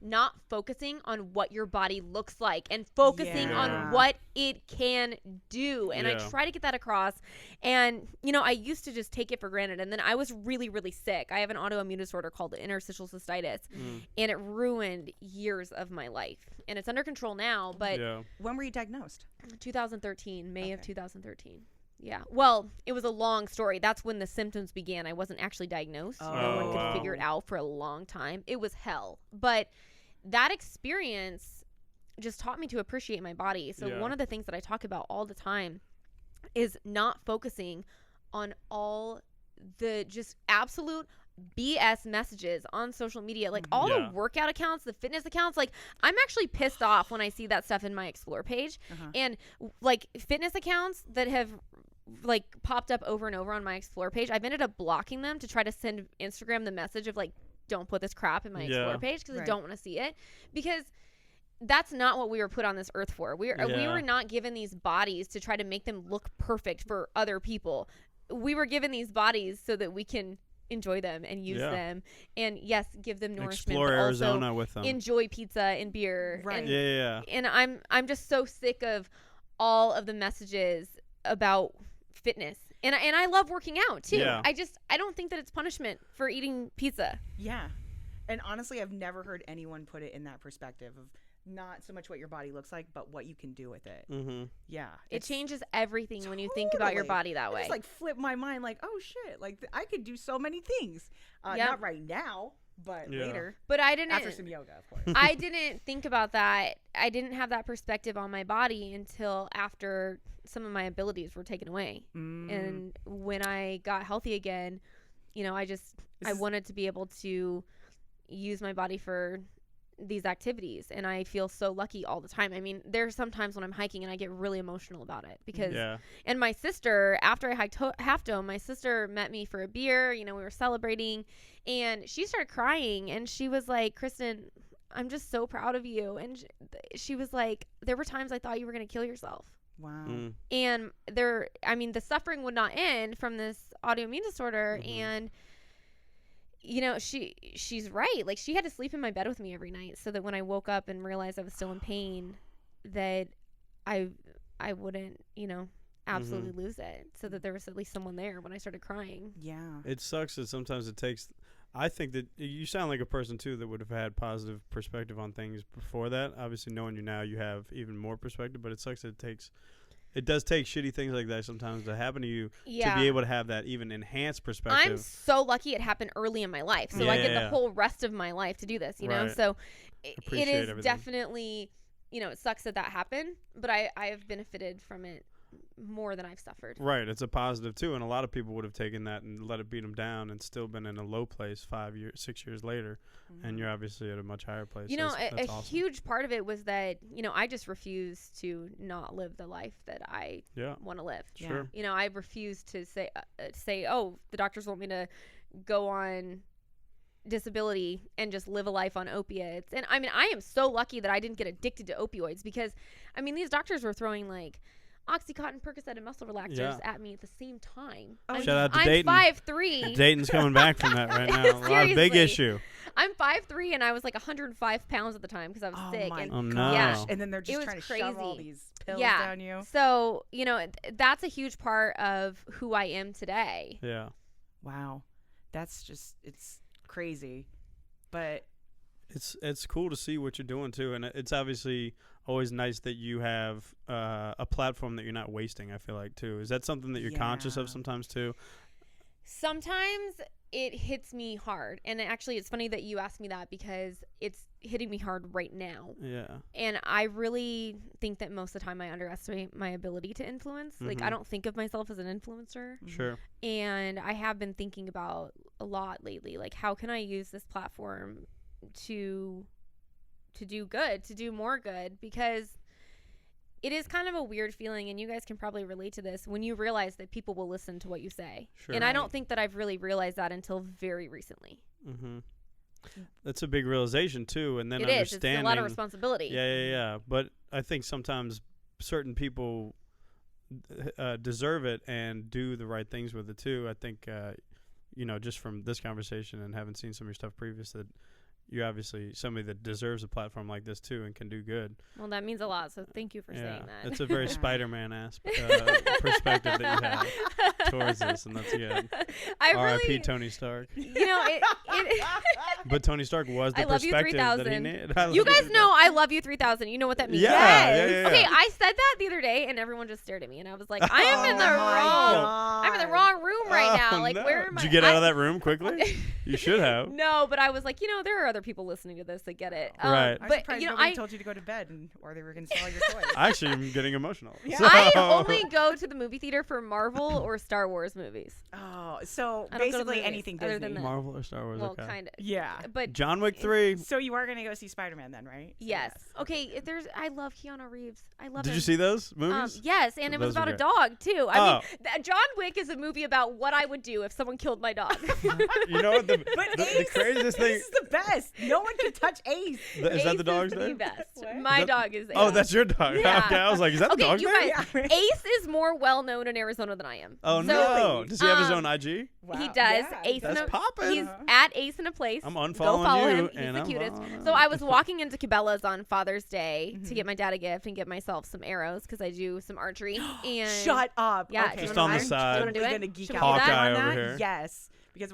not focusing on what your body looks like and focusing Yeah. on what it can do. And I Yeah. try to get that across. And, you know, I used to just take it for granted. And then I was really, really sick. I have an autoimmune disorder called interstitial cystitis, and it ruined years of my life. And it's under control now, but Yeah. When were you diagnosed? 2013, May of Okay. 2013. Yeah. Well, it was a long story. That's when the symptoms began. I wasn't actually diagnosed. No one could wow. figure it out for a long time. It was hell. But that experience just taught me to appreciate my body. So Yeah. one of the things that I talk about all the time is not focusing on all the just absolute BS messages on social media, like all Yeah. the workout accounts, the fitness accounts. Like, I'm actually pissed off when I see that stuff in my Explore page, and like fitness accounts that have like popped up over and over on my Explore page. I've ended up blocking them to try to send Instagram the message of like, don't put this crap in my Yeah. Explore page because I Right. don't want to see it, because that's not what we were put on this earth for. We Yeah. were not given these bodies to try to make them look perfect for other people. We were given these bodies so that we can enjoy them and use Yeah. them, and yes, give them nourishment, Explore but Arizona also with them. enjoy pizza and beer. Right. And, Yeah. and I'm just so sick of all of the messages about fitness. And I love working out too. Yeah. I don't think that it's punishment for eating pizza. Yeah. And honestly, I've never heard anyone put it in that perspective of not so much what your body looks like, but what you can do with it. Mm-hmm. Yeah. It changes everything when you think about your Totally. body that It way. just like flipped my mind, like, oh shit, like I could do so many things. Yep. Not right now, but Yeah. later. But I didn't. After some yoga, of course. I didn't think about that. I didn't have that perspective on my body until after some of my abilities were taken away. And when I got healthy again, you know, I wanted to be able to use my body for these activities, and I feel so lucky all the time. I mean, there's sometimes when I'm hiking and I get really emotional about it because Yeah. and my sister, after I hiked Half Dome, my sister met me for a beer. You know, we were celebrating, and she started crying, and she was like, Kristen, I'm just so proud of you. And she was like, there were times I thought you were going to kill yourself. Wow. Mm. And the suffering would not end from this autoimmune disorder. And, you know, she's right. Like, she had to sleep in my bed with me every night so that when I woke up and realized I was still in pain, that I wouldn't, you know, absolutely lose it, so that there was at least someone there when I started crying. Yeah. It sucks that sometimes it takes. I think that you sound like a person too that would have had positive perspective on things before that. Obviously, knowing you now, you have even more perspective. But it sucks that it does take shitty things like that sometimes to happen to you to be able to have that even enhanced perspective. I'm so lucky it happened early in my life, so I get the whole rest of my life to do this, you know. Right. So it Appreciate is everything. definitely, you know, it sucks that happened, but I have benefited from it more than I've suffered. Right, it's a positive too, and a lot of people would have taken that and let it beat them down, and still been in a low place 6 years later, and you're obviously at a much higher place. You know, that's a awesome. huge part of it was that, you know, I just refused to not live the life that I Yeah, want to live. sure. You know, I refused to say, oh, the doctors want me to go on disability and just live a life on opiates. And I mean, I am so lucky that I didn't get addicted to opioids, because I mean, these doctors were throwing like Oxycontin, Percocet, and muscle relaxers at me at the same time. Shout out to I'm Dayton. 5'3". Dayton's coming back from that right now. A lot of big Seriously. issue. I'm 5'3", and I was like 105 pounds at the time because I was sick. My And Oh, no. gosh. Yeah. And then they're It just was trying to shove all crazy. these pills Yeah. down you. so, you know, that's a huge part of who I am today. Yeah. Wow. That's just, it's crazy. But It's cool to see what you're doing too, and it's obviously always nice that you have a platform that you're not wasting. I feel like too. Is that something that you're conscious of Yeah. sometimes too? Sometimes it hits me hard. And actually, it's funny that you asked me that, because it's hitting me hard right now. Yeah. And I really think that most of the time I underestimate my ability to influence. Like, I don't think of myself as an influencer. Sure. And I have been thinking about a lot lately, like, how can I use this platform to do good, to do more good? Because it is kind of a weird feeling, and you guys can probably relate to this, when you realize that people will listen to what you say. Sure. And I don't think that I've really realized that until very recently. Mm-hmm. That's a big realization too, and then It is. understanding. It's a lot of responsibility. Yeah. But I think sometimes certain people deserve it and do the right things with it too. I think, you know, just from this conversation and having seen some of your stuff previous, that you're obviously somebody that deserves a platform like this too and can do good. Well, that means a lot. So thank you for saying that. It's a very Spider-Man perspective that you have towards this, and that's good. R.I.P. Tony Stark. You know, But Tony Stark was the I love you, perspective that he 3000. needed. You guys know I love you 3000. You know what that means? Yeah. Okay, I said that the other day, and everyone just stared at me, and I was like, I am in the wrong. I'm in the wrong room right now. Like, no. where am I? Did you get out of that room quickly? You should have. No, but I was like, there are other people listening to this that get it. Right. I'm But surprised nobody told you to go to bed or they were going to sell your toys. I actually am getting emotional. Yeah. So. I only go to the movie theater for Marvel or Star Wars movies. Oh, so I don't go to the basically movies anything other Disney. than that. Marvel or Star Wars. Well, okay. kind of. Yeah. But John Wick 3. So you are going to go see Spider-Man then, right? So yes. Okay. I love Keanu Reeves. I love. Did him. you see those movies? Yes, and it was Those are about a great. dog too. I mean, John Wick is a movie about what I would do if someone killed my dog. You know what? The Ace, craziest thing. Ace is the best. No one can touch Ace. Is that Ace the dog's is the name? best. What? My Is that- dog is Ace. Oh, that's your dog. Yeah. Okay, I was like, is that the Okay, dog's you name? guys, Yeah. Ace is more well known in Arizona than I am. Oh So, no! Does he have his own um, IG? Wow. He does. Yeah, Ace That's in a, poppin'. He's at Ace in a place. I'm Go unfollowing follow you, him. He's and the I'm cutest. following So him. I was walking into Cabela's on Father's Day to Mhm. get my dad a gift and get myself some arrows because I do some archery. And Shut up. Yeah, Okay. Just on the I'm side. You wanna do totally it? gonna geek Should we out do that? on Hawkeye that. over here. Yes. Because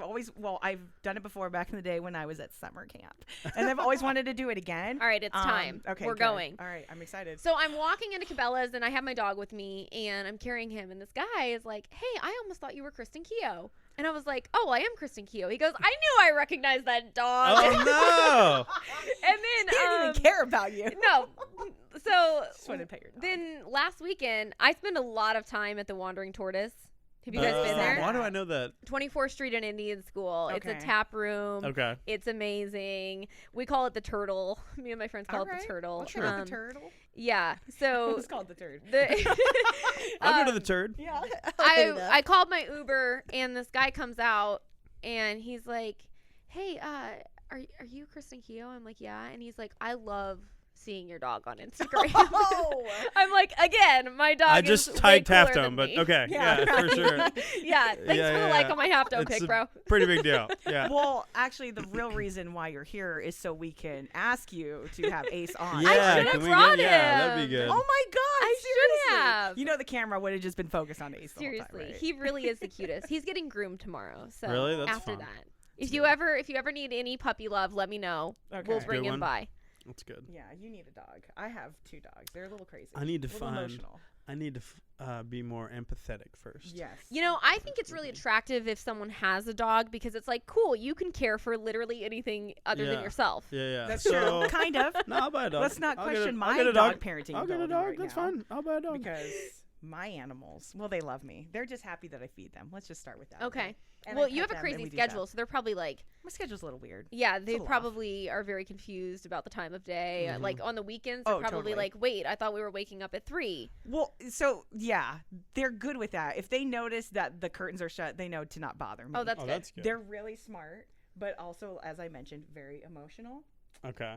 I've done it before back in the day when I was at summer camp. And I've always wanted to do it again. All right, it's time. Okay. We're good. going. All right, I'm excited. So I'm walking into Cabela's and I have my dog with me and I'm carrying him and this guy is like, "Hey, I almost thought you were Kristen Keogh." And I was like, "Oh, I am Kristen Keogh." He goes, "I knew I recognized that dog." Oh And He then didn't even care about you. No. So Just wanted to pay your dog. then last weekend, I spent a lot of time at the Wandering Tortoise. Have you no! guys been there? Why do I know that? 24th Street and Indian School. It's Okay. a tap room. Okay. It's amazing. We call it the Turtle. Me and my friends call All it right. the Turtle. I'll check out the turtle. Yeah. So Let's call it the turd. I'll go to the turd. Yeah. I called my Uber and this guy comes out and he's like, "Hey, are you Kristen Keogh?" I'm like, "Yeah." And he's like, "I love seeing your dog on Instagram." Oh. I'm like, again, my dog I is just way typed cooler halftone, than but me. okay, yeah, for sure. Yeah, thanks Yeah, for the yeah, like yeah. on my halftone It's pick, a bro. Pretty big deal. Yeah. Well, actually, the real reason why you're here is so we can ask you to have Ace on. Yeah, should've can we brought get? Yeah, that'd him. be good. Oh my God! I should seriously. have. You know, the camera would have just been focused on Ace. Seriously, the whole time, right? he really is the cutest. He's getting groomed tomorrow. So Really? That's after fun. that, if you ever need any puppy love, let me know. Okay. We'll Good bring him one. by. That's good. Yeah, you need a dog. I have 2 dogs. They're a little crazy. I need to a little find- emotional. I need to be more empathetic first. Yes. You know, I think it's really attractive if someone has a dog because it's like, cool, you can care for literally anything other than Yeah. yourself. Yeah, yeah. That's so, true. Kind of. No, I'll buy a dog. Let's not I'll get question I'll my get a dog parenting I'll get a ability dog. right That's now. fine. I'll buy a dog. Because my animals, well, they love me. They're just happy that I feed them. Let's just start with that. Okay. And Well, I you pet have a them, and crazy we do schedule, stuff. so they're probably like, My schedule's a little weird. yeah, they little off. probably are very confused about the time of day. Mhm. Like on the weekends, they're Oh, probably totally. like, wait, I thought we were waking up at 3. Well, so yeah, they're good with that. If they notice that the curtains are shut, they know to not bother me. Oh, that's Oh, good. that's good. They're really smart, but also, as I mentioned, very emotional. Okay.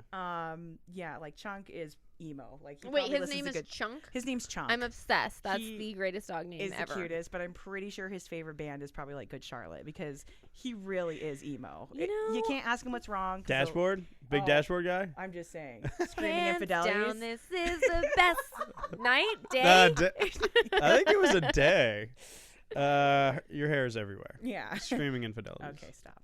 Yeah, like Chunk is emo. Like he Wait, probably his listens name to is good. Chunk? His name's Chunk. I'm obsessed. That's He the greatest dog name is ever. the cutest, but I'm pretty sure his favorite band is probably like Good Charlotte because he really is emo. You You know- can't ask him what's wrong. 'cause they'll- Dashboard? Big Oh. dashboard guy? I'm just saying, screaming Hands infidelities. down, this is the best night, day. I think it was a day. Your hair is everywhere. Yeah. Screaming infidelities. Okay, stop.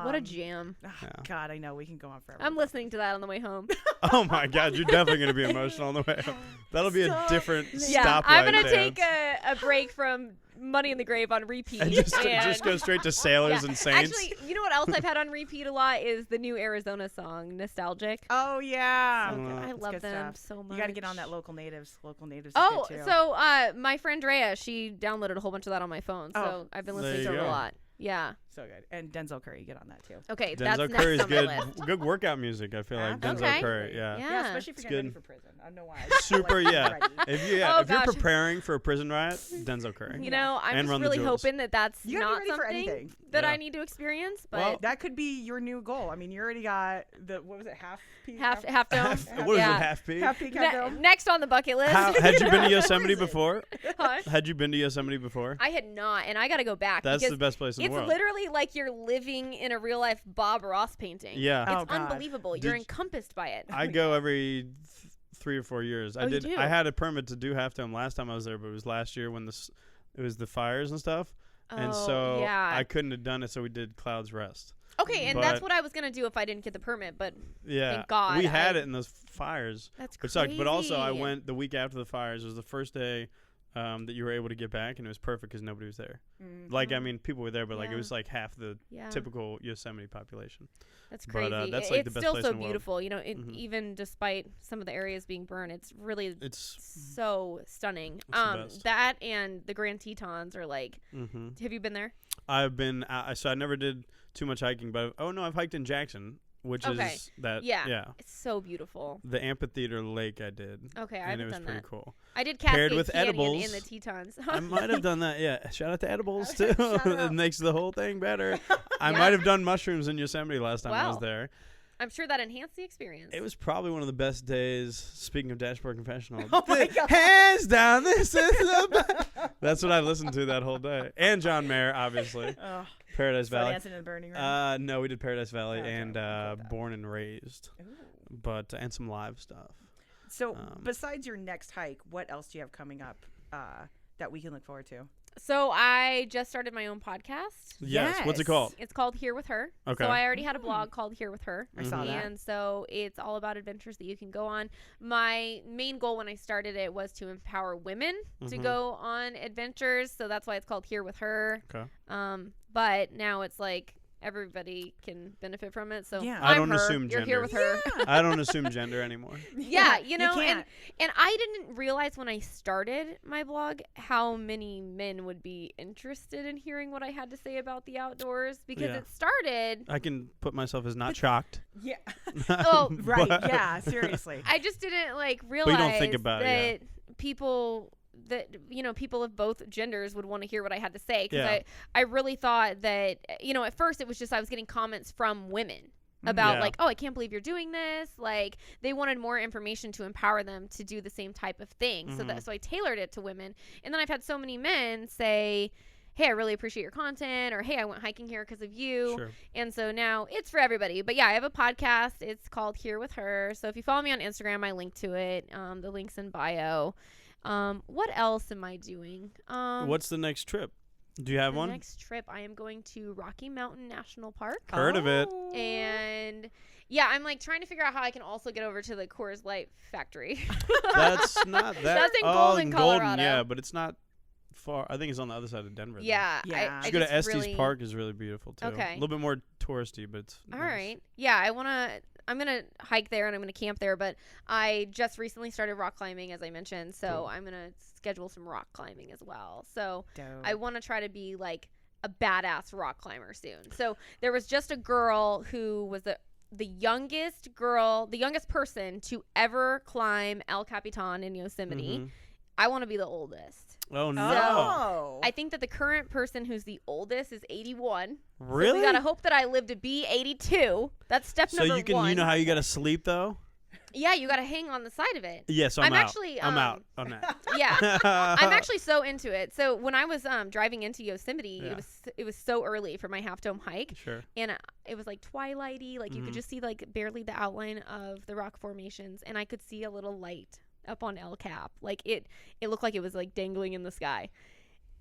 What a jam. ah, Yeah. God, I know we can go on forever. I'm listening to that on the way home. Oh my God, you're definitely gonna be emotional on the way home. That'll be a Stop. different Yeah, stoplight. I'm going to dance. take a break from Money in the Grave on repeat. and just go straight to Sailors Yeah. and Saints. Actually, you know what else I've had on repeat a lot is the new Arizona song, Nostalgic. Oh yeah. So good. I That's love good them stuff. so much. You got to get on that local natives. Local natives. Is Oh, good too. so my friend Drea, she downloaded a whole bunch of that on my phone. So Oh, I've been there listening to you it a go. lot. Yeah. so good. And Denzel Curry, get on that too. Okay, Denzel that's Curry's next on good. my list. Good workout music. I feel like Denzel Okay. Curry. Yeah. Yeah. especially if It's you're getting ready good. for prison. I don't know why. Super. Like, Yeah. ready. If Oh, if you're gosh. preparing for a prison riot, Denzel Curry. You know, I'm And just Run the really Jewels. hoping that that's You gotta be not ready for something anything. that Yeah. I need to experience. But Well, That could be your new goal. I mean, you already got the what was it, half peak, half dome. What is yeah. it? Half peak. half peak, half dome? Next on the bucket list. Had you been to Yosemite Prison. before? Huh? Had you been to Yosemite before? I had not, and I got to go back That's because the best place in the it's world. literally literally like you're living in a real life Bob Ross painting. Yeah. Oh, It's God. unbelievable. You're encompassed by it. I go every 3 or 4 years. Oh, you do? I had a permit to do Halftone last time I was there, but it was last year when it was the fires and stuff. And so yeah. I couldn't have done it, so we did Clouds Rest. Okay, and that's what I was gonna do if I didn't get the permit, but thank God. We had it in those fires. That's Which crazy. sucked. But also, I went the week after the fires. It was the first day that you were able to get back, and it was perfect because nobody was there. Mhm. Like, I mean, people were there, but like it Yeah. was like half the Yeah. typical Yosemite population. That's But, crazy. that's, like, It's the best still place so in the world. beautiful. You know, Mhm. even despite some of the areas being burned, it's really It's so stunning. It's the best. That and the Grand Tetons are like. Have you been there? I've been so I never did too much hiking, but I've hiked in Jackson, which Okay. is that Yeah. It's so beautiful. the amphitheater lake I did. Okay, I and haven't it was done pretty that. cool. I did Paired Cascade with Canyon edibles. in the Tetons. I might have done that. Yeah, shout out to edibles too. Shout out. It makes the whole thing better. I Yeah. might have done mushrooms in Yosemite last time I was Wow. there. I'm sure that enhanced the experience. It was probably one of the best days. Speaking of Dashboard Confessional, Oh my God. hands down, this is the best. That's what I listened to that whole day. And John Mayer, obviously. Oh, Paradise Slow Valley. Dancing in the Burning Room. No, we did Paradise Valley Okay, and we'll go with that. Born and Raised, Ooh. but and some live stuff. So, um, besides your next hike, what else do you have coming up that we can look forward to? So I just started my own podcast. Yes. What's it called? It's called Here With Her. Okay. So I already had a blog called Here With Her. I saw that. And so it's all about adventures that you can go on. My main goal when I started it was to empower women to Mhm. go on adventures. So that's why it's called Here With Her. Okay. But now it's like everybody can benefit from it. So Yeah. I I'm don't her. assume You're here gender. with her. I don't assume gender anymore. Yeah, you know, can't. and I didn't realize when I started my blog how many men would be interested in hearing what I had to say about the outdoors because Yeah. it started. I can put myself as not shocked. Yeah. Oh, Right. But- Yeah. Seriously. I just didn't like you realize don't think about it, that people that people of both genders would want to hear what I had to say because Yeah. I really thought that at first it was just I was getting comments from women about Yeah. like, oh, I can't believe you're doing this. Like they wanted more information to empower them to do the same type of thing. So I tailored it to women. And then I've had so many men say, hey, I really appreciate your content, or hey, I went hiking here because of you. Sure. And so now it's for everybody. But yeah, I have a podcast. It's called Here With Her. So if you follow me on Instagram, I link to it. The link's in bio. What else am I doing? What's the next trip? Do you have the one? next trip? I am going to Rocky Mountain National Park. Heard of it. Oh. And yeah, I'm like trying to figure out how I can also get over to the Coors Light factory. That's not that. That's in oh, Golden, in Colorado. yeah, but it's not far. I think it's on the other side of Denver. though. Yeah. Yeah. I Just go to just Estes really- Park is really beautiful too. Okay. A little bit more touristy, but it's All nice. right. Yeah, I'm going to hike there and I'm going to camp there, but I just recently started rock climbing, as I mentioned. So Cool. I'm going to schedule some rock climbing as well. So Dope. I want to try to be like a badass rock climber soon. So there was just a girl who was the youngest person to ever climb El Capitan in Yosemite. Mhm. I want to be the oldest. Oh no! Oh. I think that the current person who's the oldest is 81. Really? So we gotta hope that I live to be 82. That's step So number you can, one. you know how you gotta sleep though? Yeah, you gotta hang on the side of it. Yes, I'm I'm out. actually, I'm out on that. Yeah, I'm actually so into it. So when I was driving into Yosemite, Yeah. it was so early for my Half Dome hike, Sure. and it was like twilighty. Like you could Mhm. just see like barely the outline of the rock formations, and I could see a little light up on El Cap. Like it looked like it was like dangling in the sky.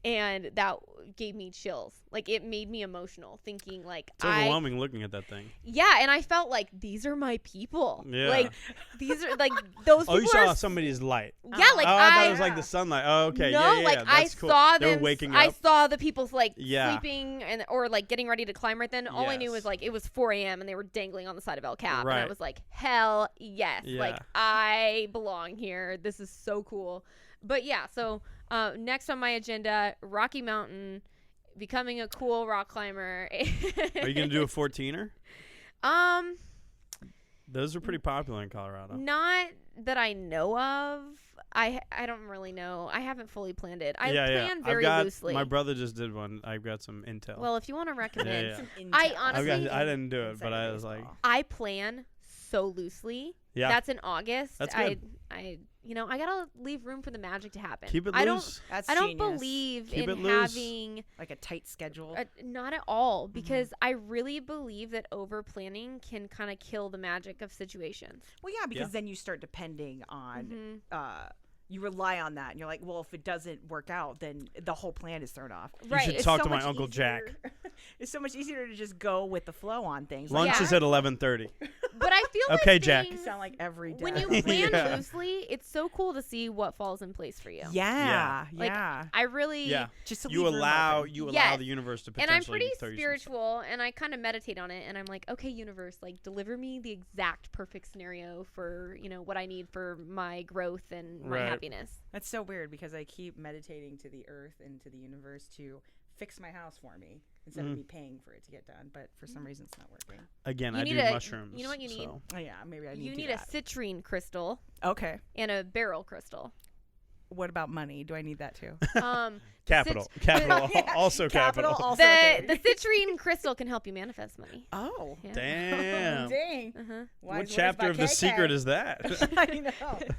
And that gave me chills. Like it made me emotional thinking like It's overwhelming looking at that thing. yeah, and I felt like these are my people. Yeah. Like these are like those people Oh, you saw are somebody's light. yeah, like oh, I thought I it was like the sunlight. Oh, okay. no, yeah, yeah, like yeah. I That's cool. saw They were them. waking I up. saw the people like Yeah. sleeping or like getting ready to climb right then. All I knew Yes. was like it was 4 a.m. and they were dangling on the side of El Cap, and I Right. was like, hell yes, like Yeah. I belong here. This is so cool. But yeah, so next on my agenda, Rocky Mountain, becoming a cool rock climber. Are you gonna do a 14er? Those are pretty popular in Colorado. Not that I know of. I don't really know. I haven't fully planned it. I plan very loosely. My brother just did one. I've got some intel. Well, if you want to recommend, Yeah. Some I intel. honestly- I didn't do it, but I Inside was like, baseball. I plan so loosely. yeah. That's in August. That's good. I I gotta leave room for the magic to happen. Keep it I loose. That's I don't genius. believe Keep in it loose. having Like a tight schedule. not at all, because I really believe that over planning can kind of kill the magic of situations. Well, yeah, because then you start depending on Mhm. you rely on that, and you're like, well, if it doesn't work out, then the whole plan is thrown off. Right. should It's talk so to my much Uncle Jack. It's so much easier to just go with the flow on things. Lunch Yeah. is at 11:30. But I feel Okay, like Jack. You things, sound like every day. when you plan Yeah. loosely, it's so cool to see what falls in place for you. yeah, Like, yeah. I really Yeah. Just to You leave room allow open. the universe to and I'm potentially pretty throw you some spiritual, and I kind of meditate on it, and I'm like, okay, universe, like deliver me the exact perfect scenario for what I need for my growth and my Right. happiness. That's so weird because I keep meditating to the earth and to the universe to fix my house for me instead of me paying for it to get done. But for some reason, it's not working. Again, You I need do a- mushrooms. you know what you need? so. Oh yeah, maybe I need. You to need do a that. citrine crystal Okay. and a beryl crystal. What about money? Do I need that too? Capital. Cit- Capital. Yeah. Also capital. also a the thing. citrine crystal can help you manifest money. Oh. Yeah. Damn. Dang. Uh-huh. What chapter of The Secret is that? I know.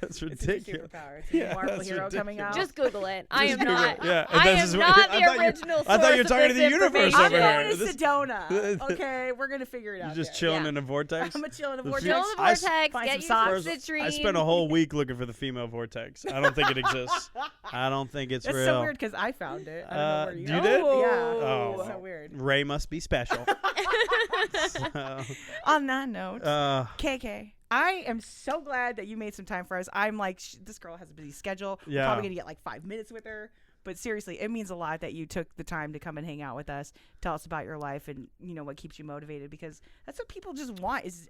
That's It's a new ridiculous. superpower. It's a new Yeah, Marvel that's hero coming out. Just Google it. I am Google not. it. Yeah, I this am is not what- the I thought you- original source I thought you were of talking to this the universe information. I'm over going here. to This- Sedona. Okay, we're gonna figure it You're out. just there. chilling Yeah. in a vortex? I'm a chill in a The vortex. Chill in the I s- vortex. find Get some you socks. some citrine. I spent a whole week looking for the female vortex. I don't think it exists. I don't think it's That's real. so weird because I found it. I don't know where you got did? it. Yeah. Oh. It's so weird. Ray must be special. So, On that note, uh, KK, I am so glad that you made some time for us. I'm like, this girl has a busy schedule. We're Yeah. probably going to get like 5 minutes with her. But seriously, it means a lot that you took the time to come and hang out with us, tell us about your life and, what keeps you motivated, because that's what people just want is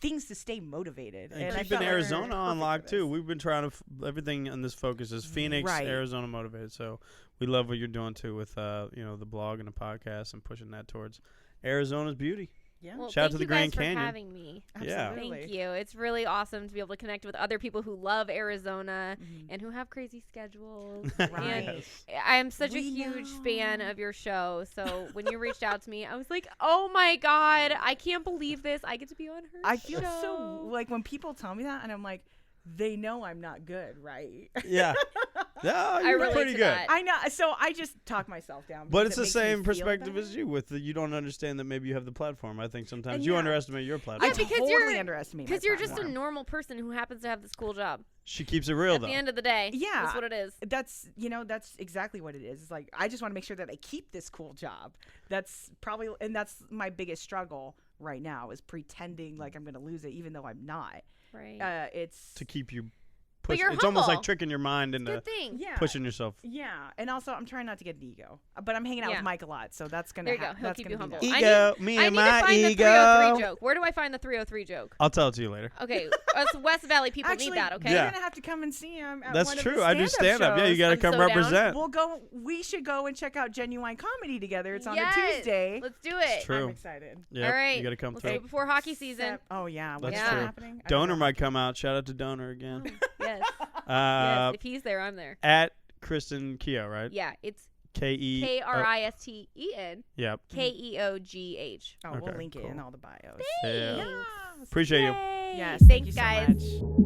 things to stay motivated. and I keeping felt like Arizona perfect on for lock this. too. We've been trying to. Everything in this focus is Phoenix, Right. Arizona motivated. So we love what you're doing too with the blog and the podcast and pushing that towards Arizona's beauty. Yeah. Well, Shout out thank to the you Grand guys for Canyon. having me. Yeah. Absolutely. Thank you. It's really awesome to be able to connect with other people who love Arizona Mhm. and who have crazy schedules. Right. And I'm such a We huge know. fan of your show. So when you reached out to me, I was like, oh my God, I can't believe this. I get to be on her I feel show. so, like, when people tell me that, and I'm like, they know I'm not good, right? Yeah. No, I you're relate pretty to good. that. I know. So I just talk myself down. But because it's it the makes me same feel perspective better. as you. With you don't understand that maybe you have the platform. I think sometimes And you yeah. underestimate your I platform. Yeah, because totally you're- underestimate Because my you're just a platform. normal person who happens to have this cool job. She keeps it real At though. the end of the day, Yeah. that's what it is. That's that's exactly what it is. It's like I just want to make sure that I keep this cool job. That's probably and that's my biggest struggle right now is pretending like I'm going to lose it even though I'm not. Right. It's To keep you But push. you're It's almost like humble. tricking your mind into Good thing. yeah. pushing yourself. Yeah, and also I'm trying not to get an ego, but I'm hanging out Yeah. with Mike a lot, so that's gonna. There you go. He'll That's keep gonna you be humble. nice. I Ego, me I and need my to find the ego. 303 joke. Where do I find the 303 joke? I'll tell it to you later. Okay, us West Valley people Actually, need that. Okay. you're Yeah. gonna have to come and see him. At That's one of true. the I do stand up. Yeah, you got to I'm come so down. represent. We'll go. We should go and check out Genuine Comedy together. It's on Yes. a Tuesday. Let's do it. True. I'm excited. Yep, All right. You got to come Let's do through. it before hockey season. Oh yeah, That's what's true. happening? I don't Donor know. might come out. Shout out to Donor again. Yes. Uh, Yes. If he's there, I'm there. At Kristen Keogh, right? Yeah. It's K-E. KRISTEN Yep. KEOGH. Oh, Okay, we'll link it in cool. all the bios. Yeah. Thanks. Appreciate you. Yay. Yes. Thank Thanks, you so guys. much.